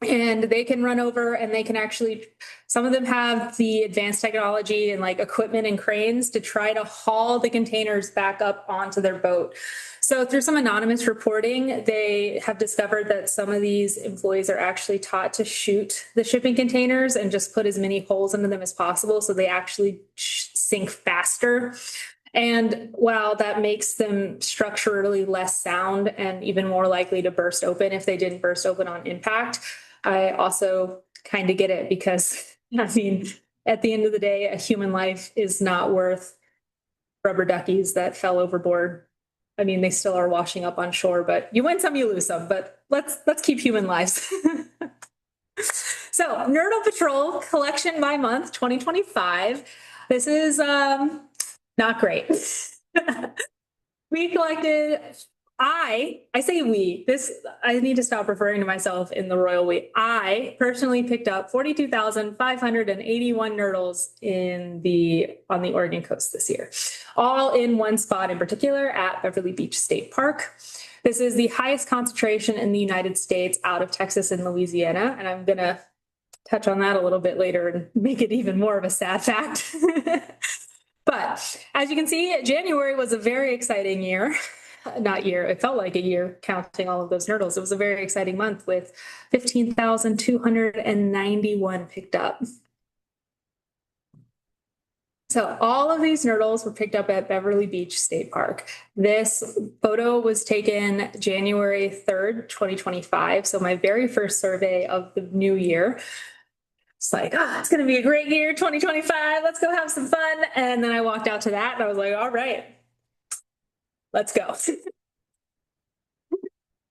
And they can run over, and they can actually, some of them have the advanced technology and like equipment and cranes to try to haul the containers back up onto their boat. So through some anonymous reporting, they have discovered that some of these employees are actually taught to shoot the shipping containers and just put as many holes into them as possible, so they actually sink faster. And while that makes them structurally less sound and even more likely to burst open if they didn't burst open on impact, I also kind of get it, because I mean, at the end of the day, a human life is not worth rubber duckies that fell overboard. I mean, they still are washing up on shore, but you win some, you lose some, but let's keep human lives. So Nurdle Patrol collection by month 2025. This is not great. We collected, I say we, I need to stop referring to myself in the royal we. I personally picked up 42,581 nurdles on the Oregon coast this year, all in one spot in particular at Beverly Beach State Park. This is the highest concentration in the United States out of Texas and Louisiana, and I'm gonna touch on that a little bit later and make it even more of a sad fact. But as you can see, January was a very exciting year. Not year, it felt like a year counting all of those nurdles. It was a very exciting month with 15,291 picked up. So all of these nurdles were picked up at Beverly Beach State Park. This photo was taken January 3rd, 2025. So my very first survey of the new year. It's like, it's going to be a great year, 2025. Let's go have some fun. And then I walked out to that and I was like, all right, Let's go.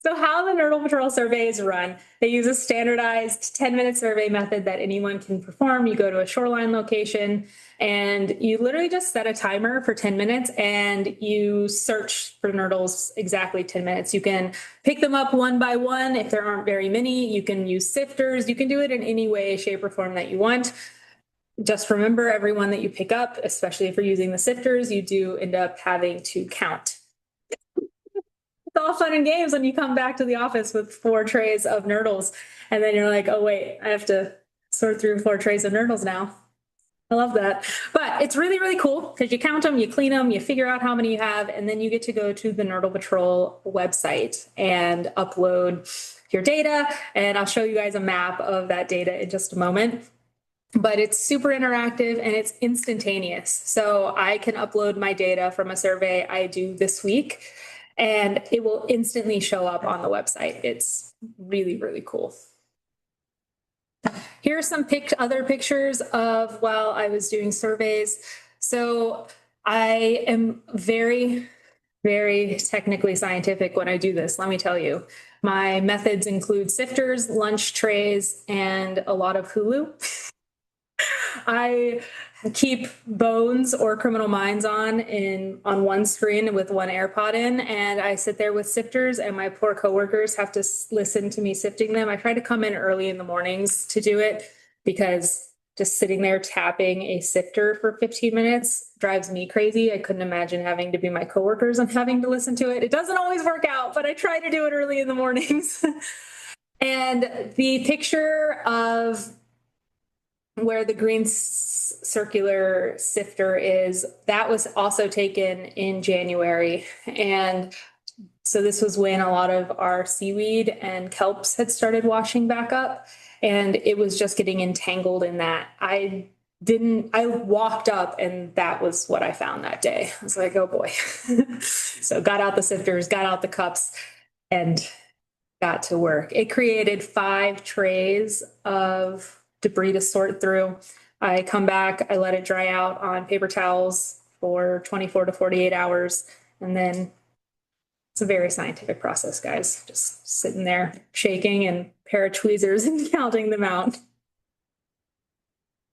So how the Nurdle Patrol survey is run, they use a standardized 10-minute survey method that anyone can perform. You go to a shoreline location and you literally just set a timer for 10 minutes and you search for nurdles exactly 10 minutes. You can pick them up one by one if there aren't very many. You can use sifters. You can do it in any way, shape, or form that you want. Just remember, every one that you pick up, especially if you're using the sifters, you do end up having to count. It's all fun and games when you come back to the office with 4 trays of nurdles, and then you're like, oh wait, I have to sort through 4 trays of nurdles now. I love that. But it's really, really cool because you count them, you clean them, you figure out how many you have, and then you get to go to the Nurdle Patrol website and upload your data. And I'll show you guys a map of that data in just a moment. But it's super interactive and it's instantaneous. So I can upload my data from a survey I do this week and it will instantly show up on the website. It's really, really cool. Here are some other pictures of while I was doing surveys. So I am very, very technically scientific when I do this, let me tell you. My methods include sifters, lunch trays, and a lot of Hulu. I keep Bones or Criminal Minds on one screen with one AirPod in, and I sit there with sifters, and my poor coworkers have to listen to me sifting them. I try to come in early in the mornings to do it because just sitting there tapping a sifter for 15 minutes drives me crazy. I couldn't imagine having to be my coworkers and having to listen to it. It doesn't always work out, but I try to do it early in the mornings. And the picture of where the green circular sifter is, that was also taken in January. And so this was when a lot of our seaweed and kelps had started washing back up, and it was just getting entangled in that. I walked up and that was what I found that day. I was like, oh boy. So got out the sifters, got out the cups, and got to work. It created 5 trays of debris to sort through. I come back, I let it dry out on paper towels for 24 to 48 hours. And then it's a very scientific process, guys. Just sitting there shaking and pair of tweezers and counting them out.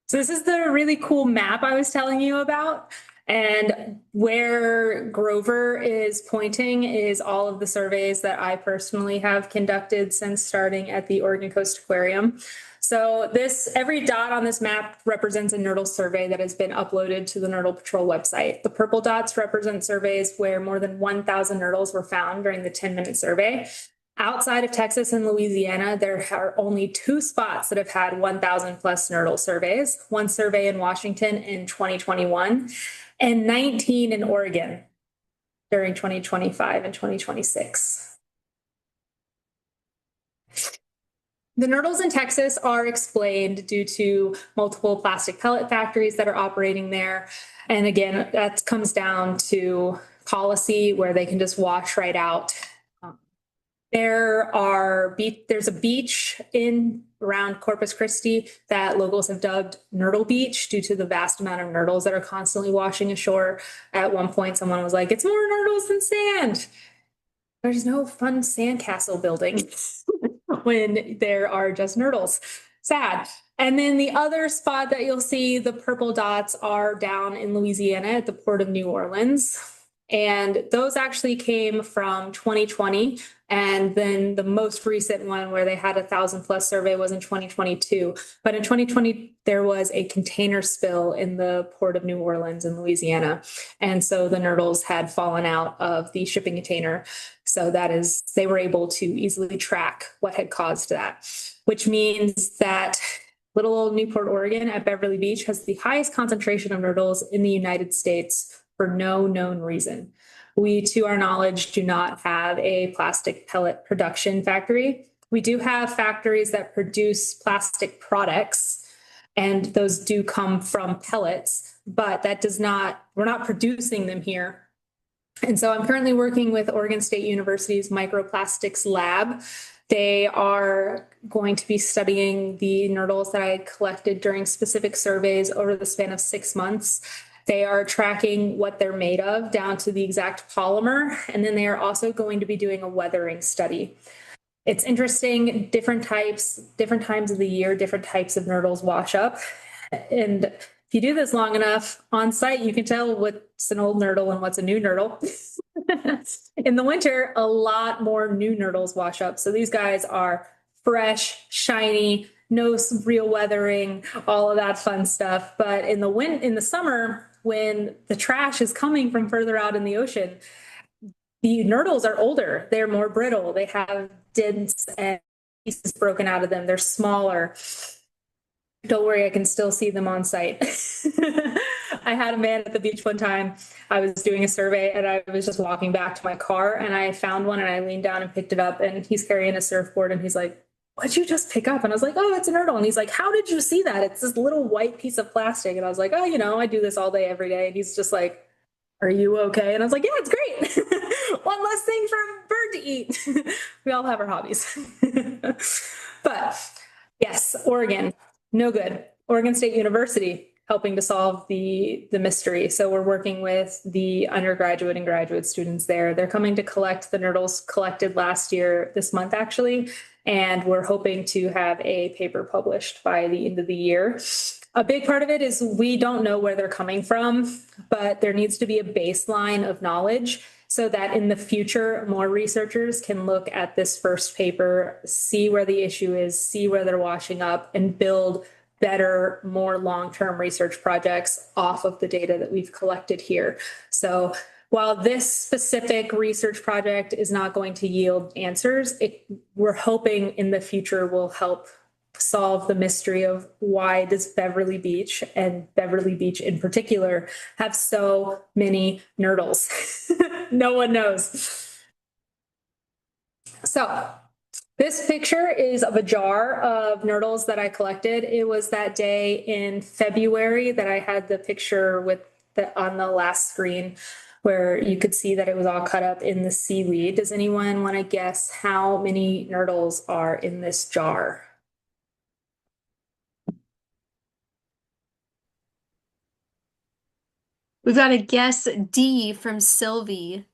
So this is the really cool map I was telling you about. And where Grover is pointing is all of the surveys that I personally have conducted since starting at the Oregon Coast Aquarium. So every dot on this map represents a nurdle survey that has been uploaded to the Nurdle Patrol website. The purple dots represent surveys where more than 1,000 nurdles were found during the 10-minute survey. Outside of Texas and Louisiana, there are only 2 spots that have had 1,000 plus nurdle surveys, 1 survey in Washington in 2021 and 19 in Oregon during 2025 and 2026. The nurdles in Texas are explained due to multiple plastic pellet factories that are operating there. And again, that comes down to policy where they can just wash right out. There's a beach around Corpus Christi that locals have dubbed Nurdle Beach due to the vast amount of nurdles that are constantly washing ashore. At one point, someone was like, it's more nurdles than sand. There's no fun sandcastle building when there are just nurdles. Sad. And then the other spot that you'll see, the purple dots, are down in Louisiana at the Port of New Orleans. And those actually came from 2020. And then the most recent one where they had 1,000 plus survey was in 2022. But in 2020, there was a container spill in the Port of New Orleans in Louisiana. And so the nurdles had fallen out of the shipping container. So they were able to easily track what had caused that, which means that little old Newport, Oregon at Beverly Beach has the highest concentration of nurdles in the United States for no known reason. We, to our knowledge, do not have a plastic pellet production factory. We do have factories that produce plastic products, and those do come from pellets, but we're not producing them here. And so I'm currently working with Oregon State University's microplastics lab. They are going to be studying the nurdles that I collected during specific surveys over the span of 6 months. They are tracking what they're made of down to the exact polymer, and then they are also going to be doing a weathering study. It's interesting, different types, different times of the year, different types of nurdles wash up. And if you do this long enough on site, you can tell what's an old nurdle and what's a new nurdle. In the winter, a lot more new nurdles wash up. So these guys are fresh, shiny, no real weathering, all of that fun stuff. But in the summer, when the trash is coming from further out in the ocean, the nurdles are older. They're more brittle. They have dents and pieces broken out of them. They're smaller. Don't worry, I can still see them on site. I had a man at the beach one time. I was doing a survey and I was just walking back to my car and I found one and I leaned down and picked it up and he's carrying a surfboard and he's like, "What'd you just pick up?" And I was like, "Oh, it's a nurdle." And he's like, "How did you see that? It's this little white piece of plastic." And I was like, "Oh, I do this all day, every day." And he's just like, "Are you okay?" And I was like, "Yeah, it's great." One less thing for a bird to eat. We all have our hobbies. But yes, Oregon, no good. Oregon State University helping to solve the mystery. So we're working with the undergraduate and graduate students there. They're coming to collect the nurdles collected last year, this month actually, and we're hoping to have a paper published by the end of the year. A big part of it is we don't know where they're coming from, but there needs to be a baseline of knowledge so that in the future, more researchers can look at this first paper, see where the issue is, see where they're washing up, and build better, more long-term research projects off of the data that we've collected here. So while this specific research project is not going to yield answers, we're hoping in the future will help solve the mystery of why does Beverly Beach, and Beverly Beach in particular, have so many nurdles. No one knows. So this picture is of a jar of nurdles that I collected. It was that day in February that I had the picture with on the last screen where you could see that it was all cut up in the seaweed. Does anyone want to guess how many nurdles are in this jar? We've got a guess D from Sylvie.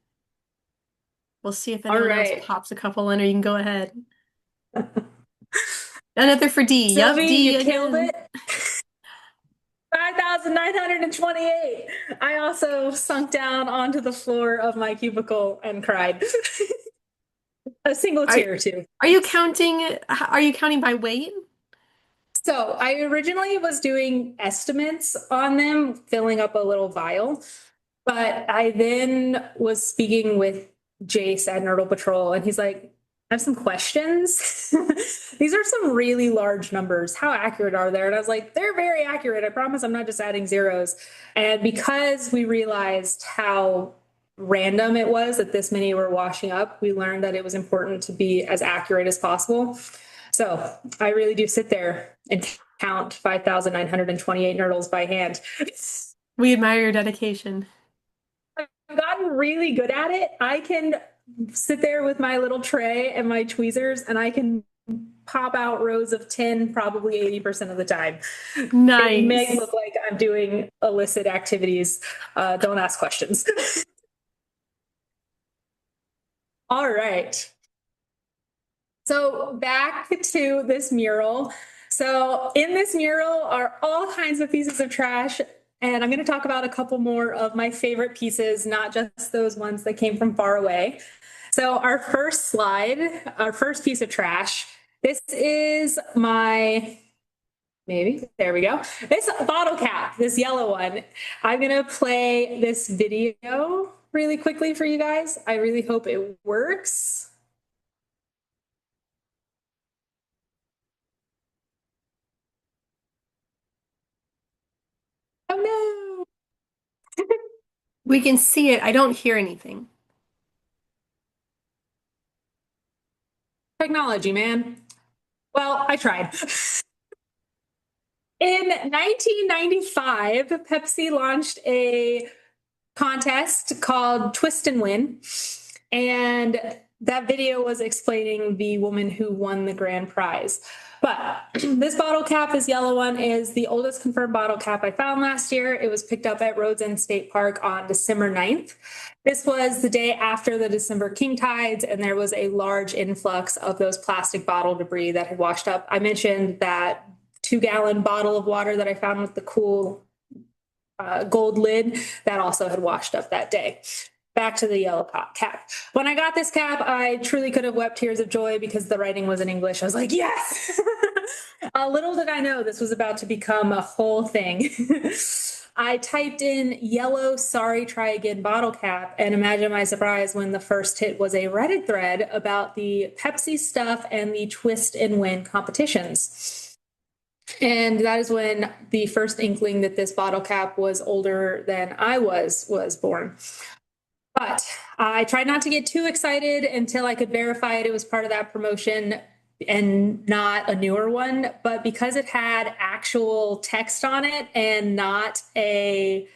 We'll see if All anyone else right. pops a couple in, or you can go ahead. Another for D. Yup, Sylvie, D you killed again. it. 5,928. I also sunk down onto the floor of my cubicle and cried. A single Are tear too. are you counting? Are you counting by weight? So I originally was doing estimates on them, filling up a little vial, but I then was speaking with Jace at Nurdle Patrol, and he's like, "I have some questions. These are some really large numbers. How accurate are they?" And I was like, "They're very accurate. I promise I'm not just adding zeros." And because we realized how random it was that this many were washing up, we learned that it was important to be as accurate as possible. So I really do sit there and count 5,928 nurdles by hand. We admire your dedication. I've gotten really good at it. I can sit there with my little tray and my tweezers and I can pop out rows of 10 probably 80% of the time. It may Nice. look like I'm doing illicit activities. Don't ask questions. All right. So back to this mural. So in this mural are all kinds of pieces of trash. And I'm going to talk about a couple more of my favorite pieces, not just those ones that came from far away. So our first slide, our first piece of trash, this is there we go. This bottle cap, this yellow one. I'm going to play this video really quickly for you guys. I really hope it works. Oh no. We can see it. I don't hear anything. Technology, man. Well, I tried. In 1995, Pepsi launched a contest called Twist and Win. And that video was explaining the woman who won the grand prize. But this bottle cap, this yellow one, is the oldest confirmed bottle cap I found last year. It was picked up at Rhodes End State Park on December 9th. This was the day after the December king tides, and there was a large influx of those plastic bottle debris that had washed up. I mentioned that 2-gallon bottle of water that I found with the cool gold lid that also had washed up that day. Back to the yellow cap. When I got this cap, I truly could have wept tears of joy because the writing was in English. I was like, yes! Little did I know this was about to become a whole thing. I typed in yellow, sorry, try again bottle cap, and imagine my surprise when the first hit was a Reddit thread about the Pepsi stuff and the twist and win competitions. And that is when the first inkling that this bottle cap was older than I was born. But I tried not to get too excited until I could verify it was part of that promotion and not a newer one. But because it had actual text on it and not a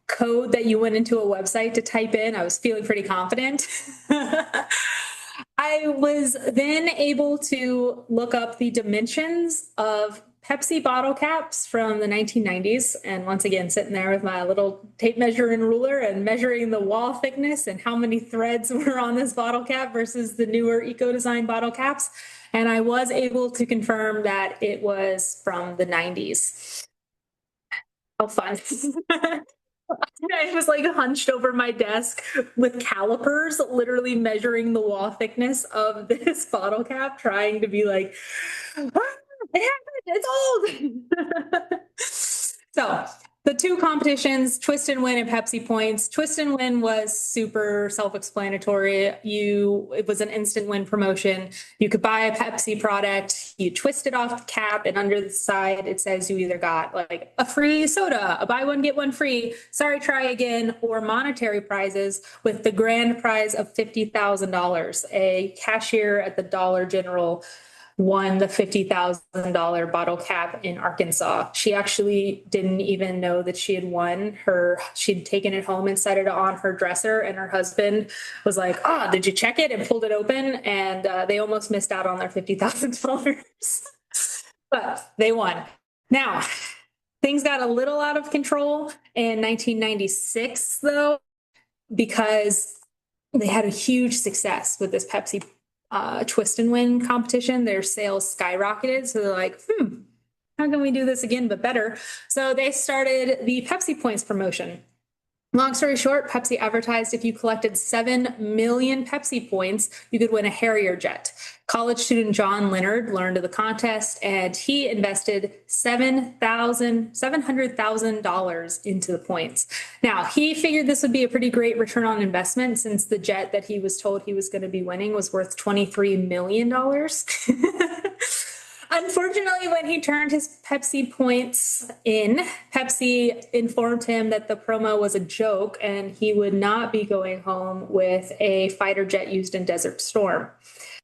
code that you went into a website to type in, I was feeling pretty confident. I was then able to look up the dimensions of Pepsi bottle caps from the 1990s. And once again, sitting there with my little tape measure and ruler and measuring the wall thickness and how many threads were on this bottle cap versus the newer eco-design bottle caps. And I was able to confirm that it was from the 90s. How fun. I was like hunched over my desk with calipers, literally measuring the wall thickness of this bottle cap, trying to be like, ah, it happened, it's old. So the two competitions, Twist and Win and Pepsi Points. Twist and Win was super self-explanatory. It was an instant win promotion. You could buy a Pepsi product, you twist it off the cap, and under the side it says you either got like a free soda, a buy one get one free, sorry try again, or monetary prizes with the grand prize of $50,000. A cashier at the Dollar General won the $50,000 bottle cap in Arkansas. She actually didn't even know that she had won. She'd taken it home and set it on her dresser, and her husband was like, "Oh, did you check it?" and pulled it open, and they almost missed out on their $50,000. But they won. Now, things got a little out of control in 1996, though, because they had a huge success with this Pepsi Twist and Win competition. Their sales skyrocketed. So they're like, how can we do this again, but better? So they started the Pepsi Points promotion. Long story short, Pepsi advertised if you collected 7 million Pepsi points, you could win a Harrier jet. College student John Leonard learned of the contest, and he invested $700,000 into the points. Now, he figured this would be a pretty great return on investment since the jet that he was told he was going to be winning was worth $23 million. Unfortunately, when he turned his Pepsi points in, Pepsi informed him that the promo was a joke and he would not be going home with a fighter jet used in Desert Storm.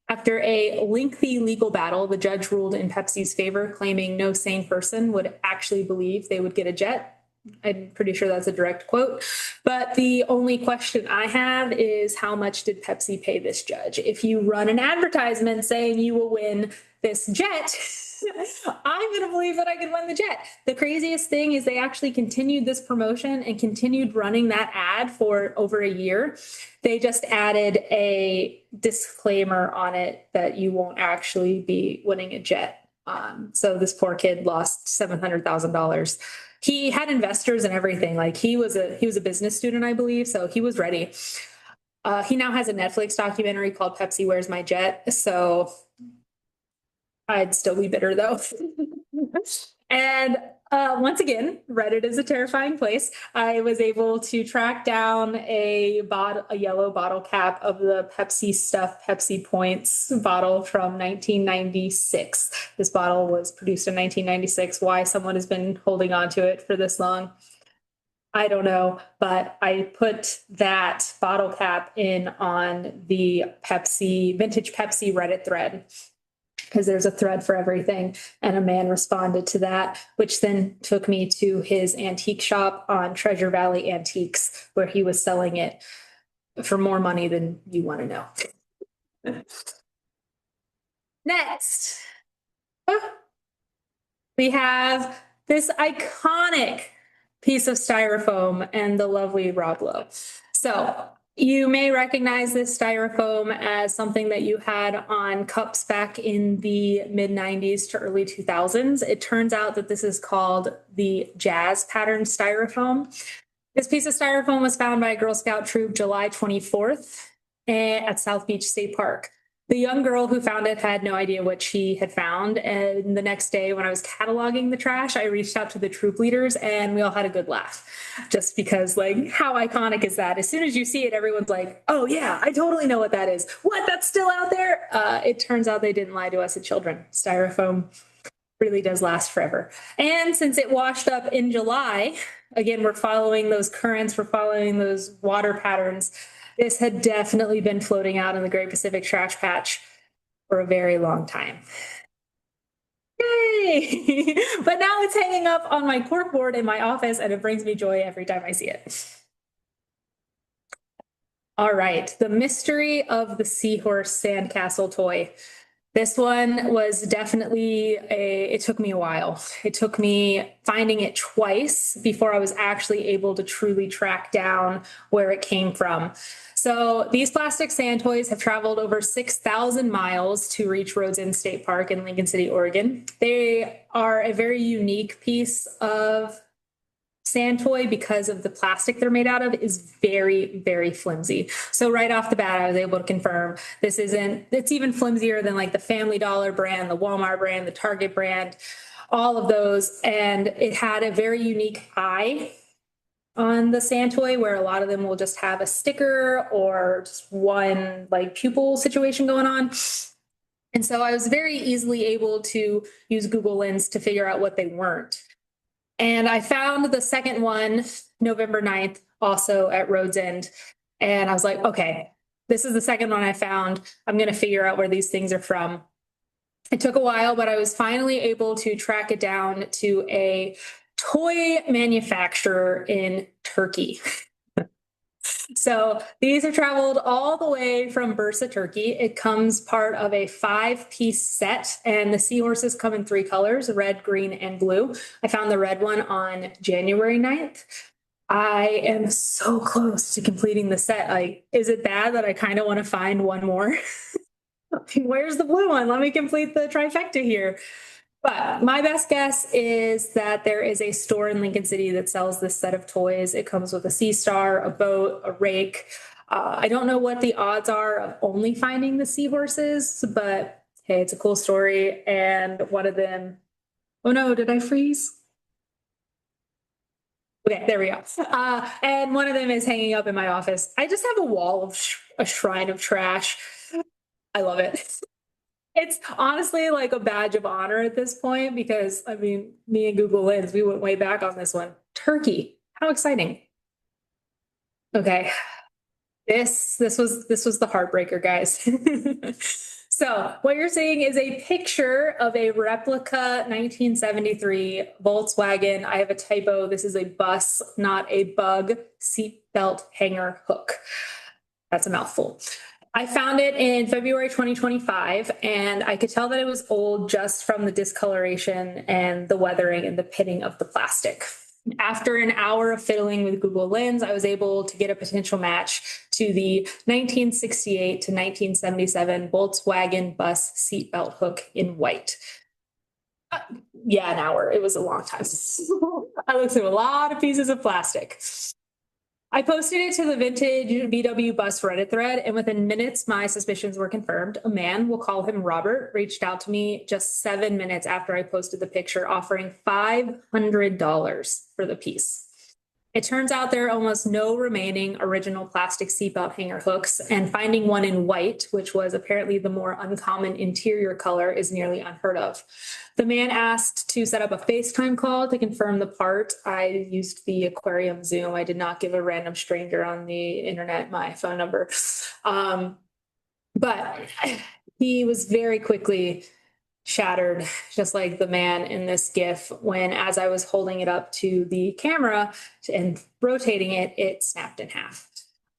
After a lengthy legal battle, the judge ruled in Pepsi's favor, claiming no sane person would actually believe they would get a jet. I'm pretty sure that's a direct quote. But the only question I have is, how much did Pepsi pay this judge? If you run an advertisement saying you will win this jet, I'm going to believe that I could win the jet. The craziest thing is they actually continued this promotion and continued running that ad for over a year. They just added a disclaimer on it that you won't actually be winning a jet. So this poor kid lost $700,000. He had investors and everything. Like he was a business student, I believe. So he was ready. He now has a Netflix documentary called Pepsi Where's My Jet? So I'd still be bitter though. And once again, Reddit is a terrifying place. I was able to track down a yellow bottle cap of the Pepsi Stuff Pepsi Points bottle from 1996. This bottle was produced in 1996. Why someone has been holding on to it for this long, I don't know, but I put that bottle cap in on the vintage Pepsi Reddit thread, because there's a thread for everything. And a man responded to that, which then took me to his antique shop on Treasure Valley Antiques, where he was selling it for more money than you want to know. Next, we have this iconic piece of styrofoam and the lovely Roblo. So you may recognize this styrofoam as something that you had on cups back in the mid 90s to early 2000s. It turns out that this is called the jazz pattern styrofoam. This piece of styrofoam was found by a Girl Scout troop July 24th at South Beach State Park. The young girl who found it had no idea what she had found. And the next day, when I was cataloging the trash, I reached out to the troop leaders and we all had a good laugh. Just because, like, how iconic is that? As soon as you see it, everyone's like, oh, yeah, I totally know what that is. What? That's still out there? It turns out they didn't lie to us as children. Styrofoam really does last forever. And since it washed up in July, again, we're following those currents, we're following those water patterns. This had definitely been floating out in the Great Pacific Trash Patch for a very long time. Yay! But now it's hanging up on my corkboard in my office and it brings me joy every time I see it. All right, the mystery of the seahorse sandcastle toy. This one was definitely it took me a while. It took me finding it twice before I was actually able to truly track down where it came from. So these plastic sand toys have traveled over 6,000 miles to reach Rhodes End State Park in Lincoln City, Oregon. They are a very unique piece of sand toy because of the plastic they're made out of is very, very flimsy. So right off the bat, I was able to confirm this isn't, it's even flimsier than like the Family Dollar brand, the Walmart brand, the Target brand, all of those. And it had a very unique eye on the sand toy where a lot of them will just have a sticker or just one like pupil situation going on. And so I was very easily able to use Google Lens to figure out what they weren't. And I found the second one, November 9th, also at Rhodes End. And I was like, okay, this is the second one I found. I'm going to figure out where these things are from. It took a while, but I was finally able to track it down to a toy manufacturer in Turkey. So these have traveled all the way from Bursa, Turkey. It comes part of a 5-piece set, and the seahorses come in 3 colors, red, green, and blue. I found the red one on January 9th. I am so close to completing the set. Like, is it bad that I kind of want to find one more? Where's the blue one? Let me complete the trifecta here. But my best guess is that there is a store in Lincoln City that sells this set of toys. It comes with a sea star, a boat, a rake. I don't know what the odds are of only finding the seahorses, but hey, it's a cool story. And one of them, oh no, did I freeze? Okay, there we go. And one of them is hanging up in my office. I just have a wall of a shrine of trash. I love it. It's honestly like a badge of honor at this point because, I mean, me and Google Lens, we went way back on this one. Turkey, how exciting. Okay, this was the heartbreaker, guys. So what you're seeing is a picture of a replica 1973 Volkswagen. I have a typo. This is a bus, not a bug seatbelt hanger hook. That's a mouthful. I found it in February 2025, and I could tell that it was old just from the discoloration and the weathering and the pitting of the plastic. After an hour of fiddling with Google Lens, I was able to get a potential match to the 1968 to 1977 Volkswagen bus seatbelt hook in white. Yeah, an hour. It was a long time. I looked through a lot of pieces of plastic. I posted it to the vintage VW bus Reddit thread, and within minutes, my suspicions were confirmed. A man, we'll call him Robert, reached out to me just 7 minutes after I posted the picture, offering $500 for the piece. It turns out there are almost no remaining original plastic seatbelt hanger hooks, and finding one in white, which was apparently the more uncommon interior color, is nearly unheard of. The man asked to set up a FaceTime call to confirm the part. I used the aquarium Zoom. I did not give a random stranger on the internet my phone number. But he was very quickly shattered, just like the man in this GIF, when as I was holding it up to the camera and rotating it, it snapped in half.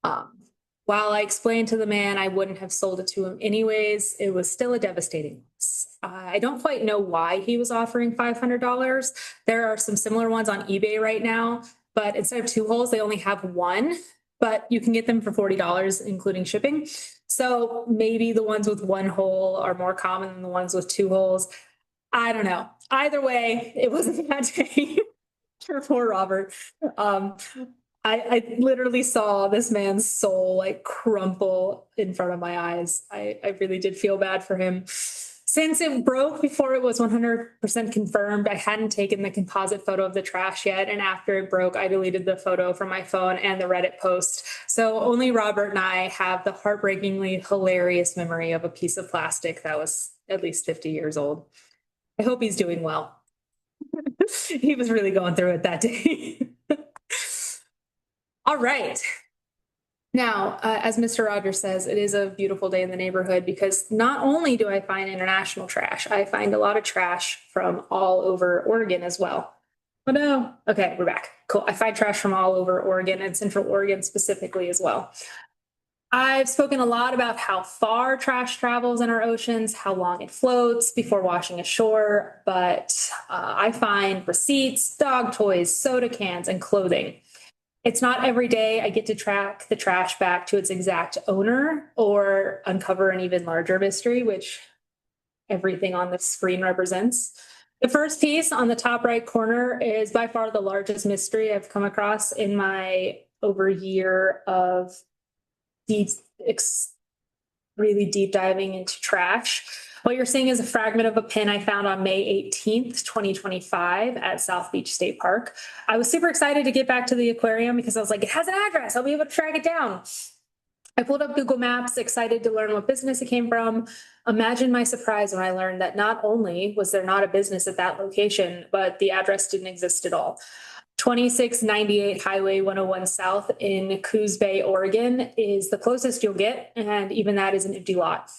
While I explained to the man I wouldn't have sold it to him anyways, it was still a devastating loss. I don't quite know why he was offering $500. There are some similar ones on eBay right now, but instead of two holes, they only have one, but you can get them for $40, including shipping. So maybe the ones with one hole are more common than the ones with two holes. I don't know. Either way, it wasn't that day for poor Robert. Um, I literally saw this man's soul like crumple in front of my eyes. I really did feel bad for him. Since it broke before it was 100% confirmed, I hadn't taken the composite photo of the trash yet. And after it broke, I deleted the photo from my phone and the Reddit post. So only Robert and I have the heartbreakingly hilarious memory of a piece of plastic that was at least 50 years old. I hope he's doing well. He was really going through it that day. All right. Now, as Mr. Rogers says, it is a beautiful day in the neighborhood because not only do I find international trash, I find a lot of trash from all over Oregon as well. Oh no. Okay, we're back. Cool. I find trash from all over Oregon and Central Oregon specifically as well. I've spoken a lot about how far trash travels in our oceans, how long it floats before washing ashore, but I find receipts, dog toys, soda cans, and clothing. It's not every day I get to track the trash back to its exact owner or uncover an even larger mystery, which everything on the screen represents. The first piece on the top right corner is by far the largest mystery I've come across in my over a year of deep, really deep diving into trash. What you're seeing is a fragment of a pin I found on May 18th, 2025 at South Beach State Park. I was super excited to get back to the aquarium because I was like, it has an address. I'll be able to track it down. I pulled up Google Maps, excited to learn what business it came from. Imagine my surprise when I learned that not only was there not a business at that location, but the address didn't exist at all. 2698 Highway 101 South in Coos Bay, Oregon is the closest you'll get, and even that is an empty lot.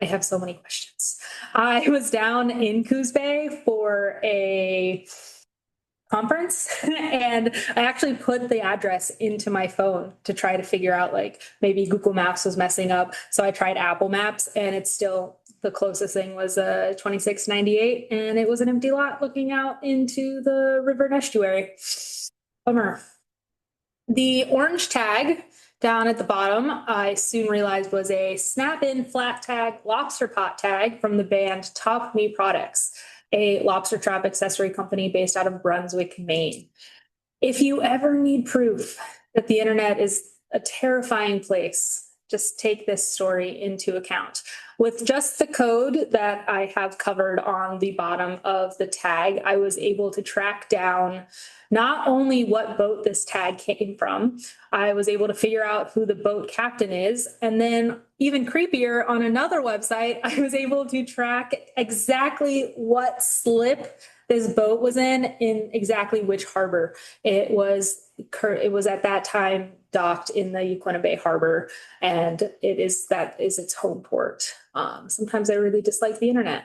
I have so many questions. I was down in Coos Bay for a conference and I actually put the address into my phone to try to figure out like maybe Google Maps was messing up. So I tried Apple Maps and it's still the closest thing was 2698 and it was an empty lot looking out into the river and estuary. Bummer. The orange tag down at the bottom, I soon realized was a snap-in flat tag lobster pot tag from the band Top Me Products, a lobster trap accessory company based out of Brunswick, Maine. If you ever need proof that the internet is a terrifying place, just take this story into account. With just the code that I have covered on the bottom of the tag, I was able to track down not only what boat this tag came from, I was able to figure out who the boat captain is, and then even creepier, on another website, I was able to track exactly what slip this boat was in exactly which harbor. It was at that time docked in the Uquinna Bay Harbor, and that is its home port. Sometimes I really dislike the internet.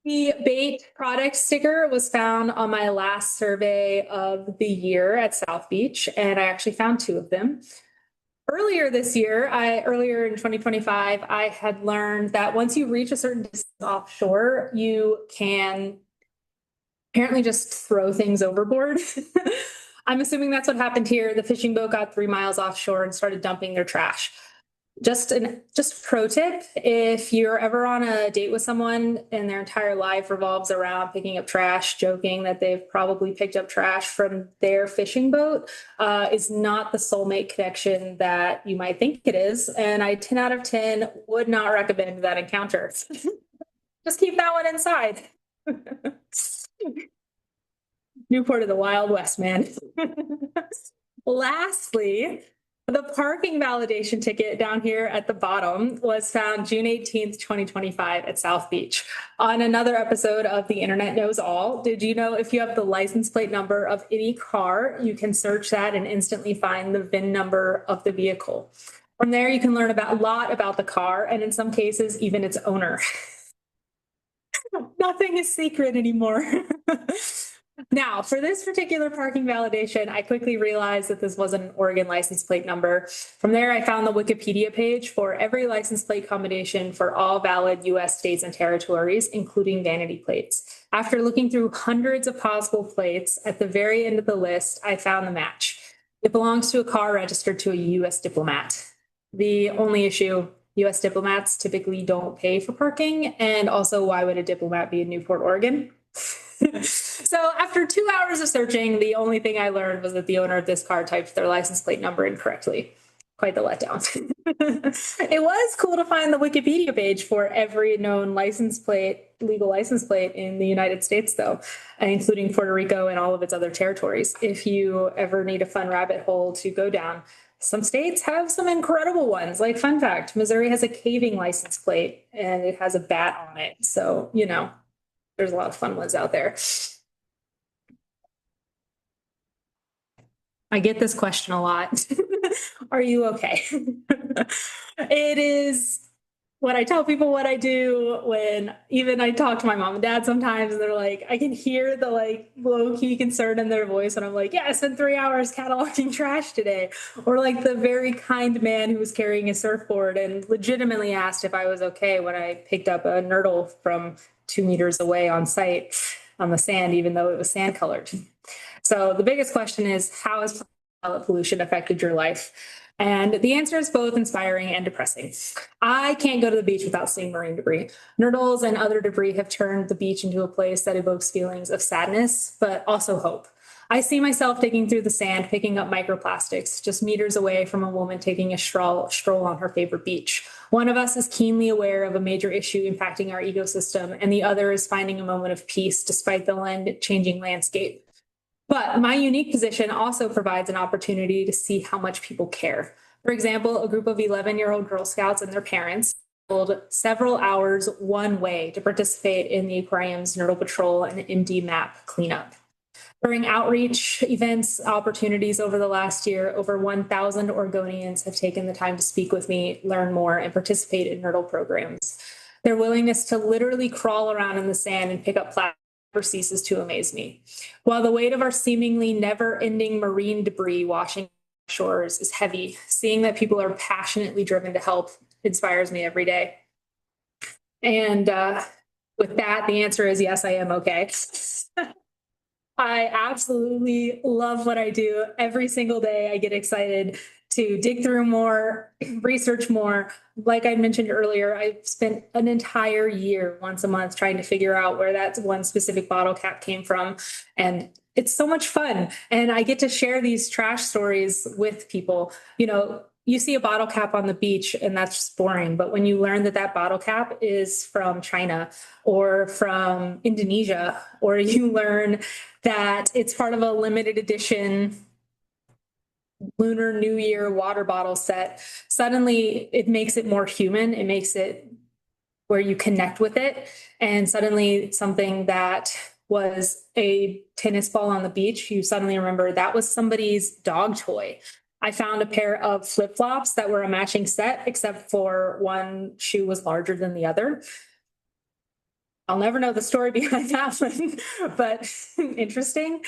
The bait product sticker was found on my last survey of the year at South Beach, and I actually found two of them. Earlier this year, earlier in 2025, I had learned that once you reach a certain distance offshore, you can apparently just throw things overboard. I'm assuming that's what happened here. The fishing boat got 3 miles offshore and started dumping their trash. Just pro tip, if you're ever on a date with someone and their entire life revolves around picking up trash, joking that they've probably picked up trash from their fishing boat, is not the soulmate connection that you might think it is. And I 10 out of 10 would not recommend that encounter. Just keep that one inside. Newport of the Wild West, man. Lastly, the parking validation ticket down here at the bottom was found June 18th, 2025 at South Beach. On another episode of The Internet Knows All, did you know if you have the license plate number of any car, you can search that and instantly find the VIN number of the vehicle. From there, you can learn a lot about the car and in some cases, even its owner. Nothing is secret anymore. Now, for this particular parking validation, I quickly realized that this wasn't an Oregon license plate number. From there, I found the Wikipedia page for every license plate combination for all valid US states and territories, including vanity plates. After looking through hundreds of possible plates, at the very end of the list, I found the match. It belongs to a car registered to a US diplomat. The only issue, US diplomats typically don't pay for parking, and also, why would a diplomat be in Newport, Oregon? So after 2 hours of searching, the only thing I learned was that the owner of this car typed their license plate number incorrectly. Quite the letdown. It was cool to find the Wikipedia page for every known license plate, legal license plate in the United States, though, including Puerto Rico and all of its other territories. If you ever need a fun rabbit hole to go down, some states have some incredible ones. Like, fun fact, Missouri has a caving license plate and it has a bat on it. So, there's a lot of fun ones out there. I get this question a lot. Are you okay? It is what I tell people what I do when even I talk to my mom and dad sometimes, and they're like, I can hear the like low key concern in their voice. And I'm like, yeah, I spent 3 hours cataloging trash today. Or like the very kind man who was carrying a surfboard and legitimately asked if I was okay when I picked up a nurdle from 2 meters away on site on the sand, even though it was sand colored. So the biggest question is, how has pollution affected your life? And the answer is both inspiring and depressing. I can't go to the beach without seeing marine debris. Nurdles and other debris have turned the beach into a place that evokes feelings of sadness, but also hope. I see myself digging through the sand, picking up microplastics, just meters away from a woman taking a stroll on her favorite beach. One of us is keenly aware of a major issue impacting our ecosystem, and the other is finding a moment of peace despite the changing landscape. But my unique position also provides an opportunity to see how much people care. For example, a group of 11-year-old Girl Scouts and their parents traveled several hours one way to participate in the aquarium's Nurdle Patrol and MD map cleanup. During outreach events opportunities over the last year, over 1,000 Oregonians have taken the time to speak with me, learn more, and participate in Nurdle programs. Their willingness to literally crawl around in the sand and pick up plastic ceases to amaze me. While the weight of our seemingly never-ending marine debris washing shores is heavy, seeing that people are passionately driven to help inspires me every day. And with that, the answer is yes, I am okay. I absolutely love what I do. Every single day, I get excited to dig through more, research more. Like I mentioned earlier, I spent an entire year once a month trying to figure out where that one specific bottle cap came from. And it's so much fun. And I get to share these trash stories with people. You see a bottle cap on the beach and that's just boring. But when you learn that that bottle cap is from China or from Indonesia, or you learn that it's part of a limited edition Lunar New Year water bottle set, suddenly it makes it more human. It makes it where you connect with it. And suddenly something that was a tennis ball on the beach, you suddenly remember that was somebody's dog toy. I found a pair of flip-flops that were a matching set, except for one shoe was larger than the other. I'll never know the story behind that one, but interesting.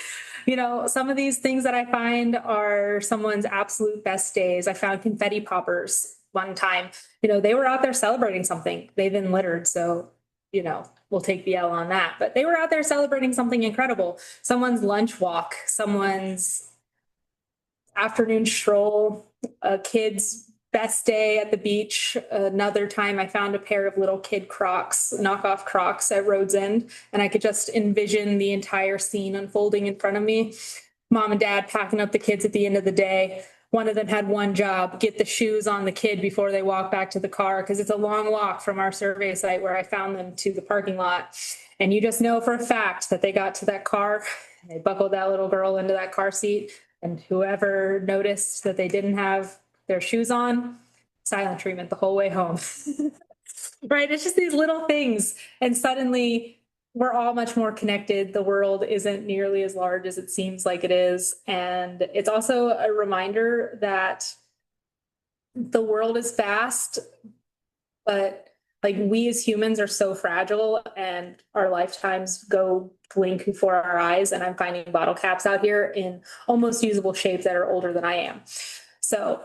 Some of these things that I find are someone's absolute best days. I found confetti poppers one time. They were out there celebrating something. They've been littered, so, we'll take the L on that. But they were out there celebrating something incredible. Someone's lunch walk, someone's afternoon stroll, a kid's best day at the beach. Another time I found a pair of little kid Crocs, knockoff Crocs at Road's End, and I could just envision the entire scene unfolding in front of me. Mom and dad packing up the kids at the end of the day. One of them had one job, get the shoes on the kid before they walk back to the car, because it's a long walk from our survey site where I found them to the parking lot. And you just know for a fact that they got to that car, and they buckled that little girl into that car seat, and whoever noticed that they didn't have their shoes on, silent treatment the whole way home. Right? It's just these little things. And suddenly we're all much more connected. The world isn't nearly as large as it seems like it is. And it's also a reminder that the world is vast, but Like we as humans are so fragile and our lifetimes go blink before our eyes. And I'm finding bottle caps out here in almost usable shape that are older than I am. So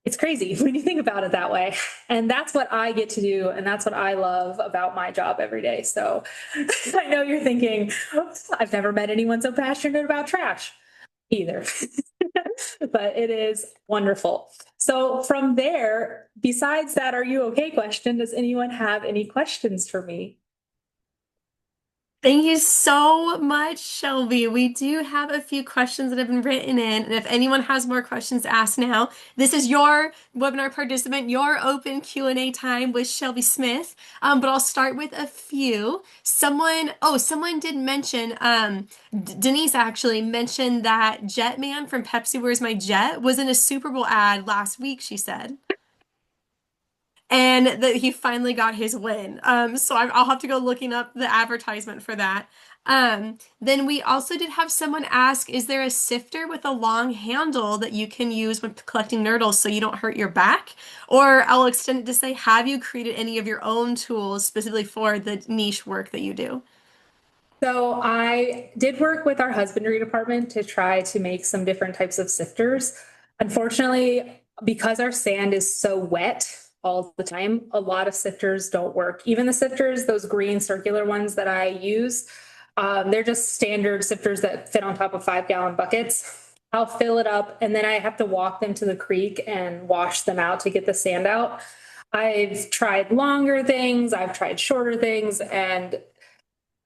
it's crazy when you think about it that way. And that's what I get to do. And that's what I love about my job every day. So I know you're thinking, I've never met anyone so passionate about trash either. But it is wonderful. So from there, besides that, are you okay question, does anyone have any questions for me? Thank you so much, Shelby. We do have a few questions that have been written in, and if anyone has more questions to ask now, this is your webinar participant, your open Q&A time with Shelby Smith. But I'll start with a few. Someone did mention, Denise actually mentioned that Jetman from Pepsi Where's My Jet was in a Super Bowl ad last week, she said, and that he finally got his win. So I'll have to go looking up the advertisement for that. Then we also did have someone ask, is there a sifter with a long handle that you can use when collecting nurdles so you don't hurt your back? Or I'll extend it to say, have you created any of your own tools specifically for the niche work that you do? So I did work with our husbandry department to try to make some different types of sifters. Unfortunately, because our sand is so wet all the time, a lot of sifters don't work. Even the sifters, those green circular ones that I use, they're just standard sifters that fit on top of 5-gallon buckets. I'll fill it up and then I have to walk them to the creek and wash them out to get the sand out. I've tried longer things, I've tried shorter things, and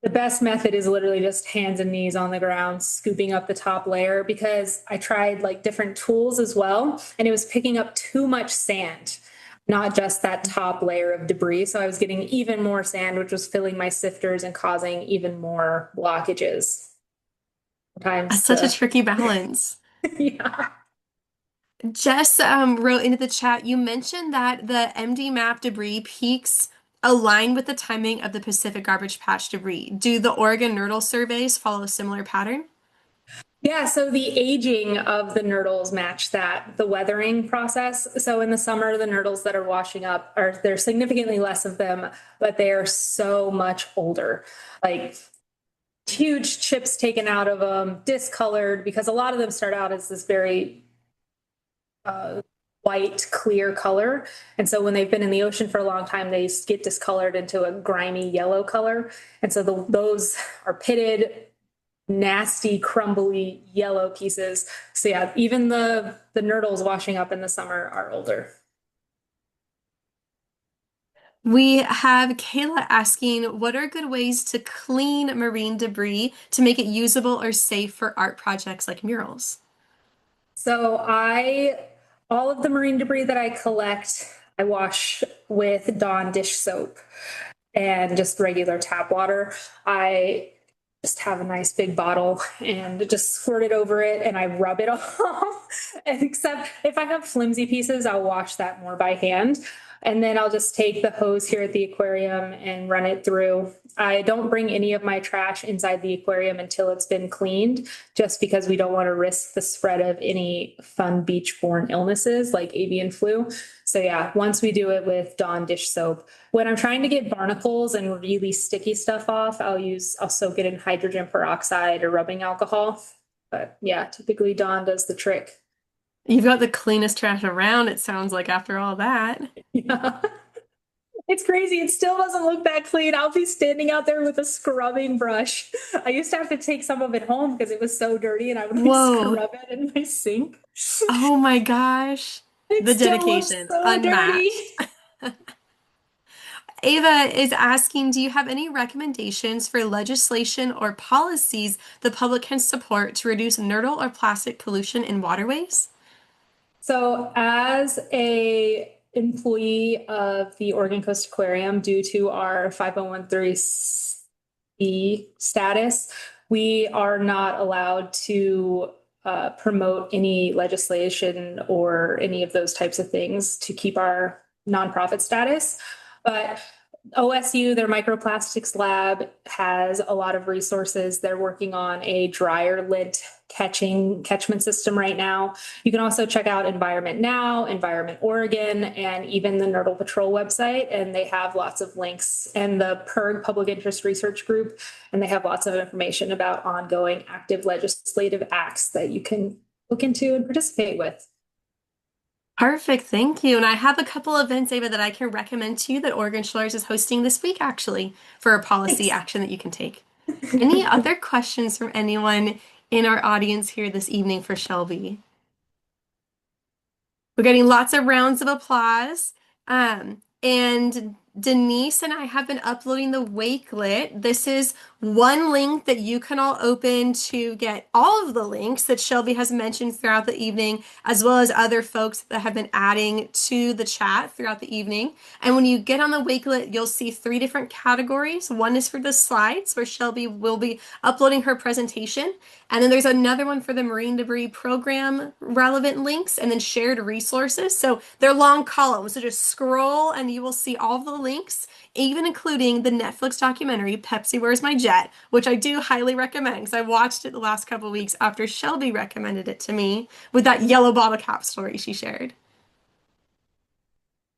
the best method is literally just hands and knees on the ground, scooping up the top layer because I tried like different tools as well, and it was picking up too much sand, not just that top layer of debris. So I was getting even more sand, which was filling my sifters and causing even more blockages. That's Sometimes such a the, tricky balance. yeah. Jess wrote into the chat, you mentioned that the MD map debris peaks align with the timing of the Pacific Garbage Patch debris. Do the Oregon Nurdle surveys follow a similar pattern? Yeah, so the aging of the nurdles match that, the weathering process. So in the summer, the nurdles that are washing up are there's significantly less of them, but they are so much older. Like huge chips taken out of them, discolored, because a lot of them start out as this very uh, white, clear color. And so when they've been in the ocean for a long time, they get discolored into a grimy yellow color. And so those are pitted, nasty, crumbly yellow pieces. So yeah, even the nurdles washing up in the summer are older. We have Kayla asking, what are good ways to clean marine debris to make it usable or safe for art projects like murals? So all of the marine debris that I collect, I wash with Dawn dish soap and just regular tap water. I just have a nice big bottle and just squirt it over it and I rub it off. And except if I have flimsy pieces, I'll wash that more by hand. And then I'll just take the hose here at the aquarium and run it through. I don't bring any of my trash inside the aquarium until it's been cleaned, just because we don't want to risk the spread of any fun beach-borne illnesses like avian flu. So yeah, once we do it with Dawn dish soap. When I'm trying to get barnacles and really sticky stuff off, I'll soak it in hydrogen peroxide or rubbing alcohol. But yeah, typically Dawn does the trick. You've got the cleanest trash around, it sounds like, after all that. Yeah. It's crazy. It still doesn't look that clean. I'll be standing out there with a scrubbing brush. I used to have to take some of it home because it was so dirty and I would like Whoa. scrub it in my sink. Oh my gosh. It The still looks dedication, so dirty. unmatched. Ava is asking, do you have any recommendations for legislation or policies the public can support to reduce nurdle or plastic pollution in waterways? So as a employee of the Oregon Coast Aquarium, due to our 5013C status, we are not allowed to promote any legislation or any of those types of things to keep our nonprofit status. But OSU, their microplastics lab has a lot of resources. They're working on a dryer lint catchment system right now. You can also check out Environment Now, Environment Oregon, and even the Nurdle Patrol website. And they have lots of links, and the PIRG Public Interest Research Group, and they have lots of information about ongoing active legislative acts that you can look into and participate with. Perfect, thank you. And I have a couple events, Ava, that I can recommend to you that Oregon Shores is hosting this week, actually, for a policy Thanks. action that you can take. Any other questions from anyone in our audience here this evening for Shelby? We're getting lots of rounds of applause. And Denise and I have been uploading the Wakelet. This is one link that you can all open to get all of the links that Shelby has mentioned throughout the evening, as well as other folks that have been adding to the chat throughout the evening. And when you get on the Wakelet, you'll see three different categories. One is for the slides, where Shelby will be uploading her presentation. And then there's another one for the marine debris program relevant links and then shared resources. So they're long columns. So just scroll and you will see all of the links, even including the Netflix documentary, Pepsi Where's My Jet, which I do highly recommend because I watched it the last couple of weeks after Shelby recommended it to me with that yellow bottle cap story she shared.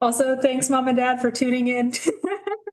Also, thanks, Mom and Dad, for tuning in.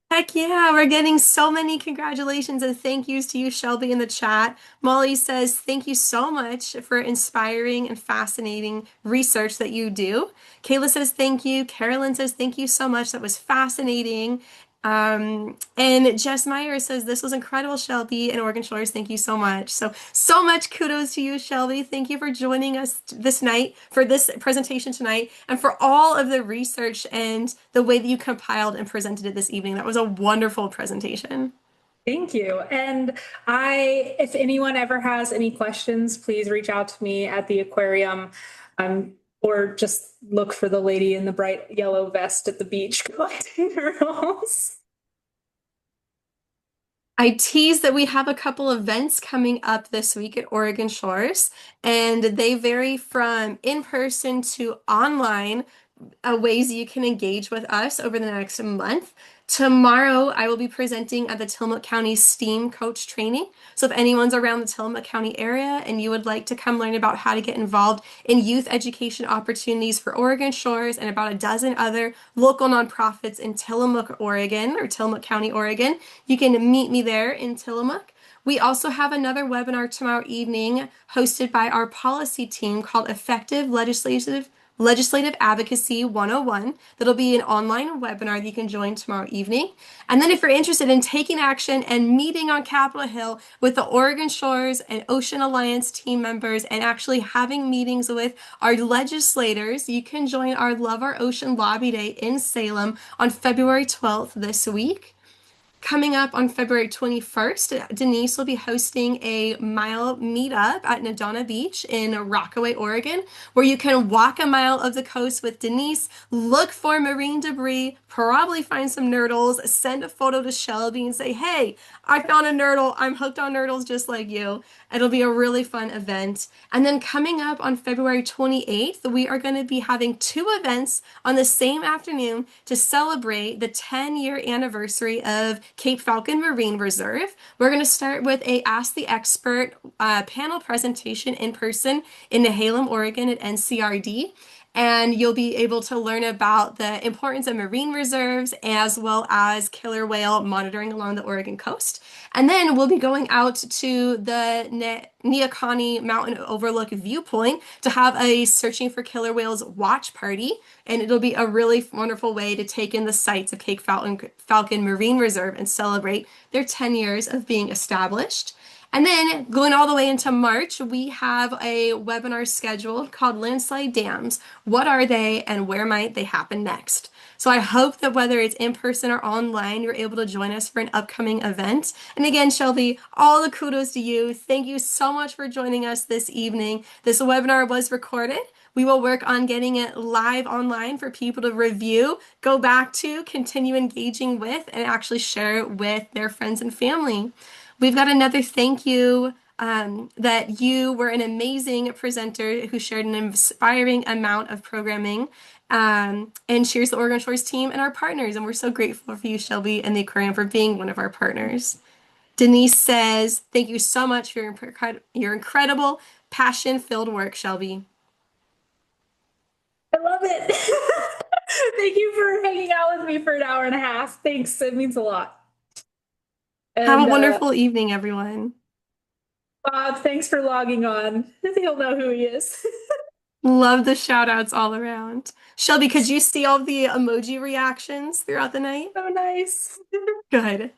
Heck yeah, we're getting so many congratulations and thank yous to you, Shelby, in the chat. Molly says, thank you so much for inspiring and fascinating research that you do. Kayla says, thank you. Carolyn says, thank you so much. That was fascinating. And Jess Meyer says, this was incredible, Shelby, and Oregon Shores. Thank you so much. So much kudos to you, Shelby. Thank you for joining us this night for this presentation tonight and for all of the research and the way that you compiled and presented it this evening. That was a wonderful presentation. Thank you. And if anyone ever has any questions, please reach out to me at the aquarium, or just look for the lady in the bright yellow vest at the beach collecting turtles. I tease that we have a couple events coming up this week at Oregon Shores, and they vary from in person to online ways you can engage with us over the next month. Tomorrow, I will be presenting at the Tillamook County STEAM Coach Training. So if anyone's around the Tillamook County area and you would like to come learn about how to get involved in youth education opportunities for Oregon Shores and about a dozen other local nonprofits in Tillamook, Oregon, or Tillamook County, Oregon, you can meet me there in Tillamook. We also have another webinar tomorrow evening hosted by our policy team called Effective Legislative Advocacy 101. That'll be an online webinar that you can join tomorrow evening. And then if you're interested in taking action and meeting on Capitol Hill with the Oregon Shores and Ocean Alliance team members and actually having meetings with our legislators, you can join our Love Our Ocean Lobby Day in Salem on February 12th this week. Coming up on February 21st, Denise will be hosting a mile meetup at Nadona Beach in Rockaway, Oregon, where you can walk a mile of the coast with Denise, look for marine debris, probably find some nurdles, send a photo to Shelby and say, hey, I found a nurdle. I'm hooked on nurdles just like you. It'll be a really fun event. And then coming up on February 28th, we are going to be having two events on the same afternoon to celebrate the 10-year anniversary of Cape Falcon Marine Reserve. We're going to start with a Ask the Expert panel presentation in person in Nehalem, Oregon at NCRD. And you'll be able to learn about the importance of marine reserves as well as killer whale monitoring along the Oregon coast. And then we'll be going out to the Neocani Mountain Overlook viewpoint to have a Searching for Killer Whales watch party. And it'll be a really wonderful way to take in the sights of Cape Falcon Marine Reserve and celebrate their 10 years of being established. And then going all the way into March, we have a webinar scheduled called Landslide Dams. What are they and where might they happen next? So I hope that whether it's in person or online, you're able to join us for an upcoming event. And again, Shelby, all the kudos to you. Thank you so much for joining us this evening. This webinar was recorded. We will work on getting it live online for people to review, go back to, continue engaging with, and actually share it with their friends and family. We've got another thank you that you were an amazing presenter who shared an inspiring amount of programming And cheers to Oregon Shores team and our partners. And we're so grateful for you, Shelby, and the aquarium for being one of our partners. Denise says, thank you so much for your incredible, passion-filled work, Shelby. I love it. Thank you for hanging out with me for an hour and a half. Thanks. It means a lot. Have a And wonderful evening, everyone. Bob, thanks for logging on. He'll know who he is. Love the shout outs all around. Shelby, could you see all the emoji reactions throughout the night? So nice. Good.